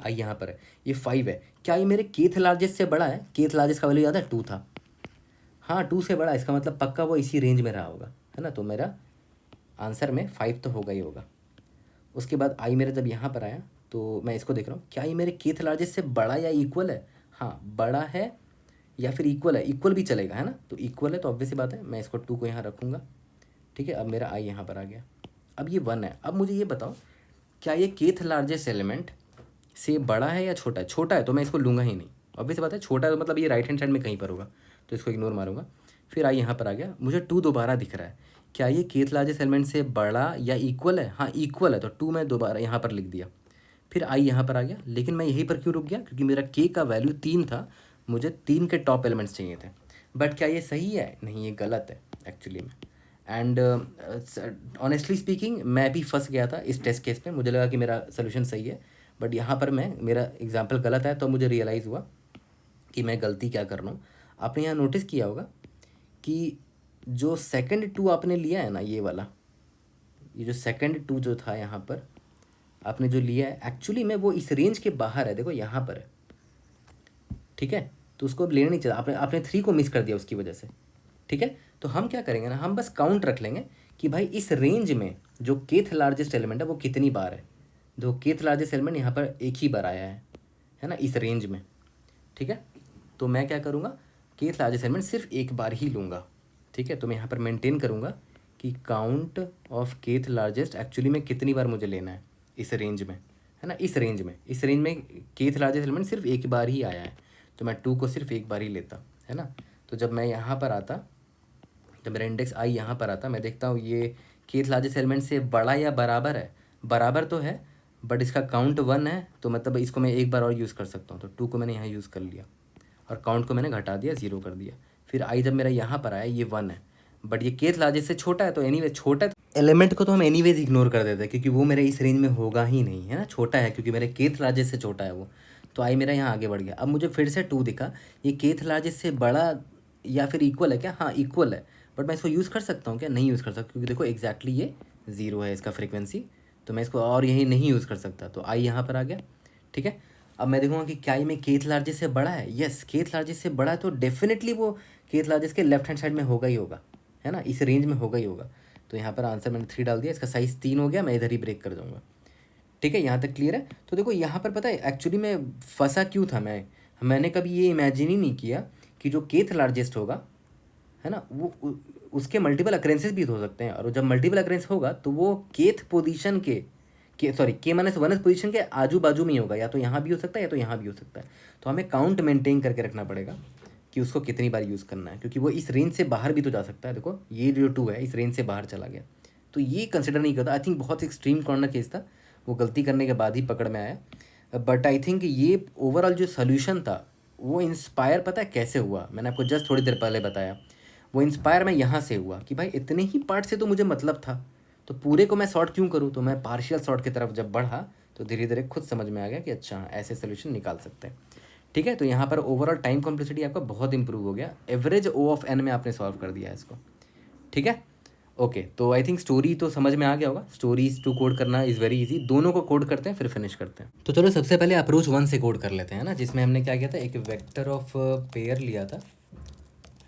आई यहाँ पर है, ये 5 है। क्या ये मेरे kth लार्जेस्ट से बड़ा है? kth लार्जेस्ट का वैल्यू याद है 2 था, हाँ 2 से बड़ा, इसका मतलब पक्का वो इसी रेंज में रहा होगा, है ना। तो मेरा आंसर में 5 तो होगा ही होगा। उसके बाद आई मेरा जब यहाँ पर आया तो मैं इसको देख रहा हूँ, क्या ये मेरे kth लार्जेस्ट से बड़ा या इक्वल है? हाँ बड़ा है या फिर इक्वल है, इक्वल भी चलेगा, है ना। तो इक्वल है तो ऑब्वियस सी बात है, मैं इसको 2 को यहाँ रखूँगा, ठीक है। अब मेरा आई यहाँ पर आ गया, अब ये 1 है। अब मुझे ये बताओ, क्या ये kth लार्जेस्ट एलिमेंट से बड़ा है या छोटा है? छोटा है तो मैं इसको लूँगा ही नहीं, ऑब्वियस सी बात है। छोटा है तो मतलब ये राइट हैंड साइड में कहीं पर होगा, तो इसको इग्नोर मारूंगा। फिर आई यहाँ पर आ गया, मुझे 2 दोबारा दिख रहा है। क्या ये kth लार्जेस्ट एलिमेंट से बड़ा या इक्वल है? हाँ इक्वल है, तो 2 मैं दोबारा यहाँ पर लिख दिया। फिर आई यहाँ पर आ गया, लेकिन मैं यहीं पर क्यों रुक गया? क्योंकि मेरा k का वैल्यू 3 था, मुझे 3 के टॉप एलिमेंट्स चाहिए थे। बट क्या ये सही है? नहीं, ये गलत है एक्चुअली में। एंड ऑनेस्टली स्पीकिंग मैं भी फंस गया था इस टेस्ट केस में, मुझे लगा कि मेरा सोल्यूशन सही है, बट यहाँ पर मेरा एग्जाम्पल गलत है। तो मुझे रियलाइज़ हुआ कि मैं गलती क्या कर रहा हूँ। आपने यहाँ नोटिस किया होगा कि जो सेकंड 2 आपने लिया है ना, ये वाला, ये जो सेकंड 2 जो था यहाँ पर आपने जो लिया है, एक्चुअली में वो इस रेंज के बाहर है, देखो यहाँ पर है, ठीक है। तो उसको अब लेना नहीं चाहिए, आपने आपने 3 को मिस कर दिया उसकी वजह से, ठीक है। तो हम क्या करेंगे ना, हम बस काउंट रख लेंगे कि भाई इस रेंज में जो kth लार्जेस्ट एलिमेंट है वो कितनी बार है। जो kth लार्जेस्ट एलिमेंट यहाँ पर एक ही बार आया है ना, इस रेंज में, ठीक है। तो मैं क्या करूँगा, kth लार्जेस्ट एलिमेंट सिर्फ एक बार ही लूँगा, ठीक है। तो मैं यहाँ पर मेंटेन करूँगा कि count of kth largest actually में कितनी बार मुझे लेना है इस रेंज में, है ना। इस रेंज में kth लार्जेस्ट एलिमेंट सिर्फ एक बार ही आया है, तो मैं 2 को सिर्फ एक बार ही लेता, है ना। तो जब मैं यहाँ पर आता, जब मेरा इंडेक्स आई यहाँ पर आता, मैं देखता हूँ ये kth लार्जेस्ट एलिमेंट से बड़ा या बराबर है। बराबर तो है, बट इसका काउंट 1 है, तो मतलब इसको मैं एक बार और यूज़ कर सकता हूँ। तो 2 को मैंने यहाँ यूज़ कर लिया और काउंट को मैंने घटा दिया, 0 कर दिया। फिर आई जब मेरा यहाँ पर आया, ये 1 है, बट ये kth लार्जेस्ट से छोटा है, तो एनीवे छोटा एलिमेंट को तो हम एनीवेज इग्नोर कर देते हैं, क्योंकि वो मेरे इस रेंज में होगा ही नहीं, है ना। छोटा है क्योंकि मेरे kth लार्जेस्ट से छोटा है वो, तो आई मेरा यहाँ आगे बढ़ गया। अब मुझे फिर से 2 दिखा, ये kth लार्जेस्ट से बड़ा या फिर इक्वल है क्या? हाँ इक्वल है, बट मैं इसको यूज़ कर सकता हूँ क्या? नहीं यूज़ कर सकता, क्योंकि देखो एग्जैक्टली ये 0 है इसका फ्रीक्वेंसी, तो मैं इसको और यही नहीं यूज़ कर सकता। तो आई यहाँ पर आ गया, ठीक है। अब मैं देखूँगा कि क्या ये में kth लार्जेस्ट से बड़ा है। यस, kth लार्जेस्ट से बड़ा है, तो डेफिनेटली वो kth लार्जेस्ट के लेफ्ट हैंड साइड में होगा ही होगा, है ना, इस रेंज में होगा ही होगा। तो यहाँ पर आंसर मैंने 3 डाल दिया, इसका साइज़ 3 हो गया, मैं इधर ही ब्रेक कर दूँगा, ठीक है। यहाँ तक क्लियर है। तो देखो यहाँ पर पता है एक्चुअली में फंसा क्यों था मैंने कभी ये इमेजिन ही नहीं किया कि जो kth लार्जेस्ट होगा, है ना, वो उसके मल्टीपल अक्रेंसेस भी हो सकते हैं, और जब मल्टीपल अक्रेंस होगा तो वो kth पोजीशन के सॉरी k-1th पोजीशन के आजू बाजू में ही होगा, या तो यहाँ भी हो सकता है या तो यहाँ भी हो सकता है। तो हमें काउंट मेंटेन करके रखना पड़ेगा कि उसको कितनी बार यूज़ करना है, क्योंकि वो इस रेंज से बाहर भी तो जा सकता है। देखो ये जो 2 है इस रेंज से बाहर चला गया, तो ये कंसिडर नहीं करता। आई थिंक बहुत एक्सट्रीम कॉर्नर केस था, वो गलती करने के बाद ही पकड़ में आया। बट आई थिंक ये ओवरऑल जो सोल्यूशन था वो इंस्पायर पता है कैसे हुआ, मैंने आपको जस्ट थोड़ी देर पहले बताया। वो इंस्पायर मैं यहाँ से हुआ कि भाई इतने ही पार्ट से तो मुझे मतलब था, तो पूरे को मैं सॉर्ट क्यों करूँ। तो मैं पार्शियल सॉर्ट की तरफ जब बढ़ा तो धीरे धीरे खुद समझ में आ गया कि अच्छा ऐसे सोल्यूशन निकाल सकते हैं, ठीक है। तो यहाँ पर ओवरऑल टाइम कॉम्प्लेक्सिटी आपका बहुत इंप्रूव हो गया, एवरेज O ऑफ n में आपने सॉल्व कर दिया है इसको, ठीक है। ओके, तो आई थिंक स्टोरी तो समझ में आ गया होगा। स्टोरीज टू कोड करना इज़ वेरी इजी, दोनों को कोड करते हैं फिर फिनिश करते हैं। तो चलो सबसे पहले अप्रोच 1 से कोड कर लेते हैं ना, जिसमें हमने क्या किया था, एक वेक्टर ऑफ पेयर लिया था,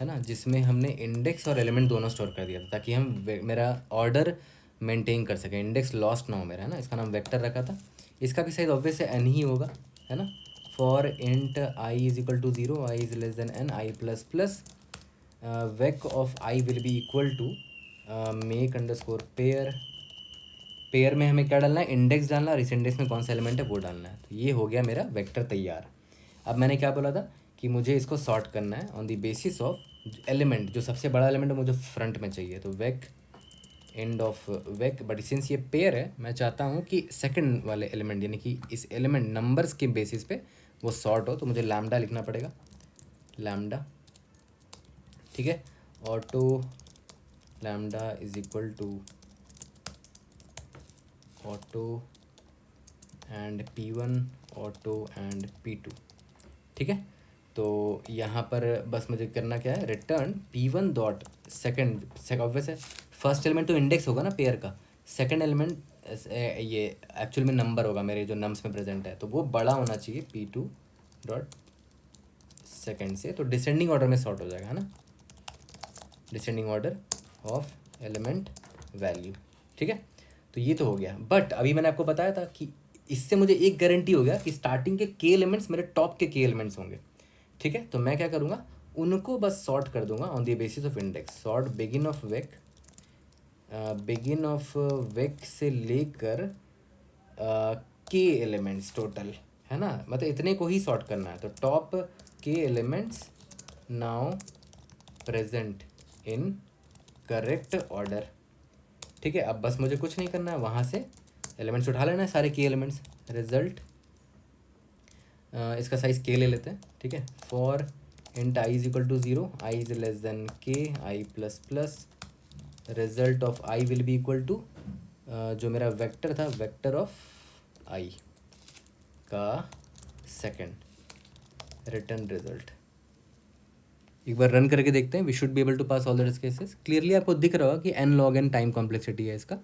है ना, जिसमें हमने इंडेक्स और एलिमेंट दोनों स्टोर कर दिया था, ताकि हम मेरा ऑर्डर मेंटेन कर सकें, इंडेक्स लॉस्ट ना हो मेरा, है ना। इसका नाम वेक्टर रखा था, इसका भी साइज ऑब्वियस है n ही होगा, है ना। For int i is equal to 0, i is less than n, i plus plus vec of i will be equal to make underscore pair, pair में हमें क्या डालना है, इंडेक्स डालना है, और इस इंडेक्स में कौन सा एलिमेंट है वो डालना है। तो ये हो गया मेरा वेक्टर तैयार। अब मैंने क्या बोला था कि मुझे इसको सॉर्ट करना है on the basis of element, जो सबसे बड़ा एलिमेंट है मुझे फ्रंट में चाहिए, तो vec end of vec, but since ये पेयर है मैं चाहता हूँ कि सेकंड वाले एलिमेंट यानी कि इस एलिमेंट नंबर्स के बेसिस पे वो सॉर्ट हो, तो मुझे लैम्डा लिखना पड़ेगा, लैम्डा, ठीक है। Auto lambda is equal to auto and P1 auto and P2, ठीक है। तो यहाँ पर बस मुझे करना क्या है, return P1 dot second obvious है, फर्स्ट एलिमेंट तो इंडेक्स होगा ना पेयर का, सेकंड एलिमेंट ये एक्चुअल में नंबर होगा मेरे जो नम्स में प्रेजेंट है, तो वो बड़ा होना चाहिए P2 डॉट सेकेंड से, तो डिसेंडिंग ऑर्डर में सॉर्ट हो जाएगा, है ना, descending order of element value, ठीक है। तो ये तो हो गया, बट अभी मैंने आपको बताया था कि इससे मुझे एक गारंटी हो गया कि स्टार्टिंग के एलिमेंट्स मेरे टॉप के एलिमेंट्स होंगे, ठीक है। तो मैं क्या करूँगा, उनको बस सॉर्ट कर दूंगा on the basis of index, sort begin of vec, begin of vec से लेकर के एलिमेंट्स टोटल, है ना, मतलब इतने को ही सॉर्ट करना है। तो टॉप के elements now present in correct order, ठीक है। अब बस मुझे कुछ नहीं करना है, वहाँ से एलिमेंट्स उठा लेना है सारे की एलिमेंट्स, रिजल्ट इसका साइज के ले लेते हैं, ठीक है। For int I is equal to 0, I is less than K, I plus plus, result of I will be equal to जो मेरा वेक्टर था, वेक्टर ऑफ आई का सेकंड, रिटर्न रिजल्ट। एक बार रन करके देखते हैं, we should be able to pass all the test cases. Clearly आपको दिख रहा होगा कि n log n time complexity है इसका,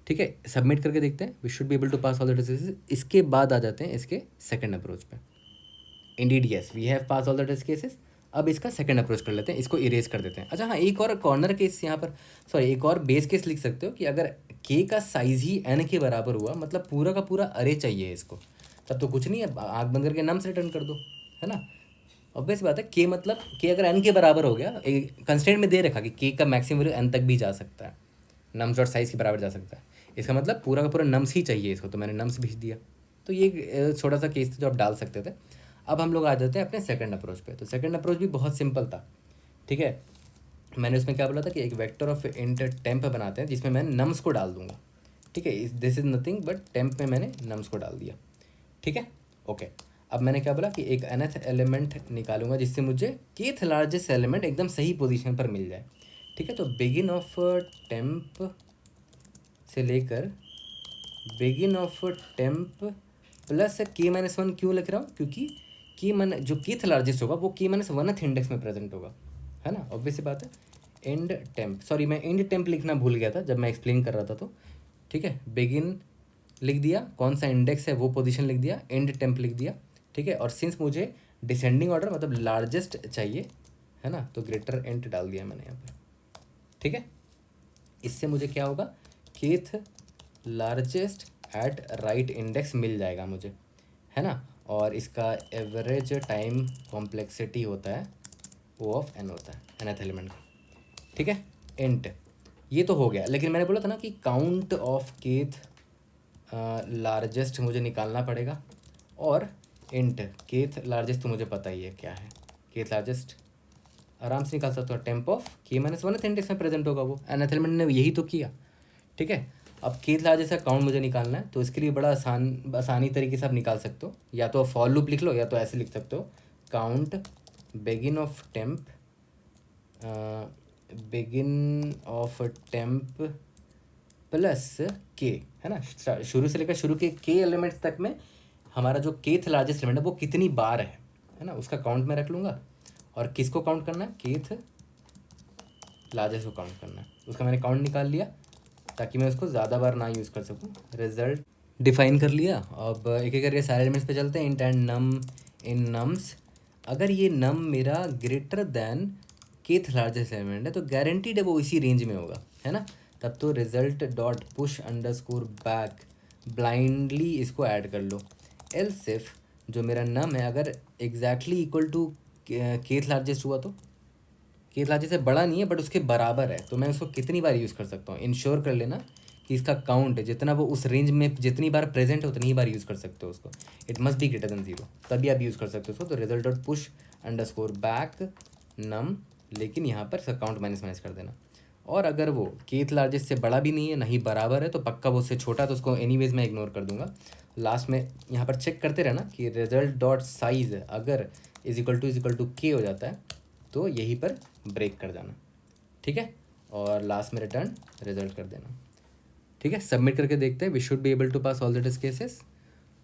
ठीक है। सबमिट करके देखते हैं, we should be able to pass all the test cases. इसके बाद आ जाते हैं इसके सेकंड अप्रोच पे। Indeed yes we have pass all the test cases. अब इसका सेकंड अप्रोच कर लेते हैं, इसको इरेज कर देते हैं। अच्छा हाँ, एक और कॉर्नर केस यहाँ पर, सॉरी एक और बेस केस लिख सकते हो कि अगर k का साइज ही n के बराबर हुआ, मतलब पूरा का पूरा अरे चाहिए इसको, तब तो कुछ नहीं है, आँख बंद करके नम्स रिटर्न कर दो, है ना। ऑब्वियस बात है, के मतलब के अगर n के बराबर हो गया, एक कंस्टेंट में दे रखा कि के का मैक्सिमम वैल्यू n तक भी जा सकता है, नम्स डॉट साइज के बराबर जा सकता है, इसका मतलब पूरा का पूरा नम्स ही चाहिए इसको, तो मैंने नम्स भेज दिया। तो ये एक छोटा सा केस था जो आप डाल सकते थे। अब हम लोग आ जाते हैं अपने सेकंड अप्रोच पे। तो सेकंड अप्रोच भी बहुत सिंपल था, ठीक है। मैंने उसमें क्या बोला था कि एक वेक्टर ऑफ इंट टेम्प बनाते हैं जिसमें मैं नम्स को डाल दूंगा, ठीक है। This is nothing but temp में मैंने नम्स को डाल दिया, ठीक है, ओके। अब मैंने क्या बोला कि एक nth एलिमेंट निकालूंगा जिससे मुझे kth लार्जेस्ट एलिमेंट एकदम सही पोजीशन पर मिल जाए, ठीक है। तो बिगिन ऑफ टेम्प से लेकर begin of temp plus k-1 क्यों लिख रहा हूँ, क्योंकि जो kth लार्जेस्ट होगा वो k-1th इंडेक्स में प्रेजेंट होगा, है ना, ऑब्वियस सी बात है। एंड टेम्प, सॉरी मैं एंड टेम्प लिखना भूल गया था जब मैं एक्सप्लेन कर रहा था, तो ठीक है, बिगिन लिख दिया, कौन सा इंडेक्स है वो पोजीशन लिख दिया, एंड टेम्प लिख दिया, ठीक है। और सिंस मुझे डिसेंडिंग ऑर्डर मतलब लार्जेस्ट चाहिए, है ना, तो ग्रेटर एंट डाल दिया मैंने यहाँ पे, ठीक है। इससे मुझे क्या होगा, kth largest at right index मिल जाएगा मुझे, है ना। और इसका एवरेज टाइम कॉम्प्लेक्सिटी होता है ओ ऑफ n होता है nth एलिमेंट का, ठीक है। इंट ये तो हो गया, लेकिन मैंने बोला था ना कि काउंट ऑफ केथ लार्जेस्ट मुझे निकालना पड़ेगा, और इंट केथ लार्जेस्ट तो मुझे पता ही है क्या है, केथ लार्जेस्ट आराम से निकाल सकते हो, टेम्प ऑफ k-1th इंडेक्स में प्रेजेंट होगा वो, nth एलिमेंट ने यही तो किया, ठीक है। अब केथ लार्जेस्ट का काउंट मुझे निकालना है, तो इसके लिए बड़ा आसानी तरीके से आप निकाल सकते हो, या तो फॉर लूप लिख लो या तो ऐसे लिख सकते हो, count begin of temp, begin of temp plus के, है ना, शुरू से लेकर शुरू के एलिमेंट्स तक में हमारा जो केथ लार्जेस्ट एलिमेंट है वो कितनी बार है ना, उसका काउंट मैं रख लूँगा। और किसको काउंट करना है, केथ लार्जेस्ट को काउंट करना है, उसका मैंने काउंट निकाल लिया ताकि मैं उसको ज़्यादा बार ना यूज़ कर सकूँ। रिजल्ट डिफाइन कर लिया। अब एक एक करके सारे एलिमेंट्स पे चलते हैं। Int and num in nums, अगर ये नम मेरा greater than kth largest element है तो गारंटीड है वो इसी रेंज में होगा, है ना। तब तो result dot push underscore back blindly इसको ऐड कर लो। एल्स जो मेरा नम है अगर exactly equal to kth largest हुआ तो केथ लार्जेस्ट से बड़ा नहीं है बट उसके बराबर है, तो मैं उसको कितनी बार यूज़ कर सकता हूँ। इंश्योर कर लेना कि इसका काउंट जितना वो उस रेंज में जितनी बार प्रेजेंट है उतनी ही बार यूज़ कर सकते हो उसको। It must be greater than 0, तभी आप यूज़ कर सकते हो उसको। तो result dot push underscore back num, लेकिन यहाँ पर काउंट माइनस माइनस कर देना। और अगर वो केथ लार्जेस्ट से बड़ा भी नहीं है, नहीं बराबर है, तो पक्का वो उससे छोटा, तो उसको एनीवेज मैं इग्नोर कर दूंगा। लास्ट में यहाँ पर चेक करते रहना कि रिजल्ट डॉट साइज अगर इज इक्वल टू के हो जाता है तो यहीं पर ब्रेक कर जाना, ठीक है। और लास्ट में रिटर्न रिजल्ट कर देना, ठीक है। सबमिट करके देखते हैं, we should be able to pass all the test cases.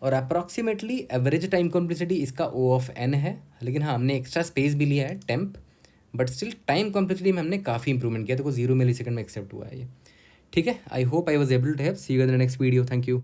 और अप्रॉक्सीमेटली एवरेज टाइम कॉम्प्लेक्सिटी इसका O ऑफ n है, लेकिन हाँ हमने एक्स्ट्रा स्पेस भी लिया है temp, but still time complexity में हमने काफ़ी इंप्रूवमेंट किया, तो 0 मिली सेकंड में एक्सेप्ट हुआ है ये, ठीक है। I hope I was able to help. See you in the next video, thank you.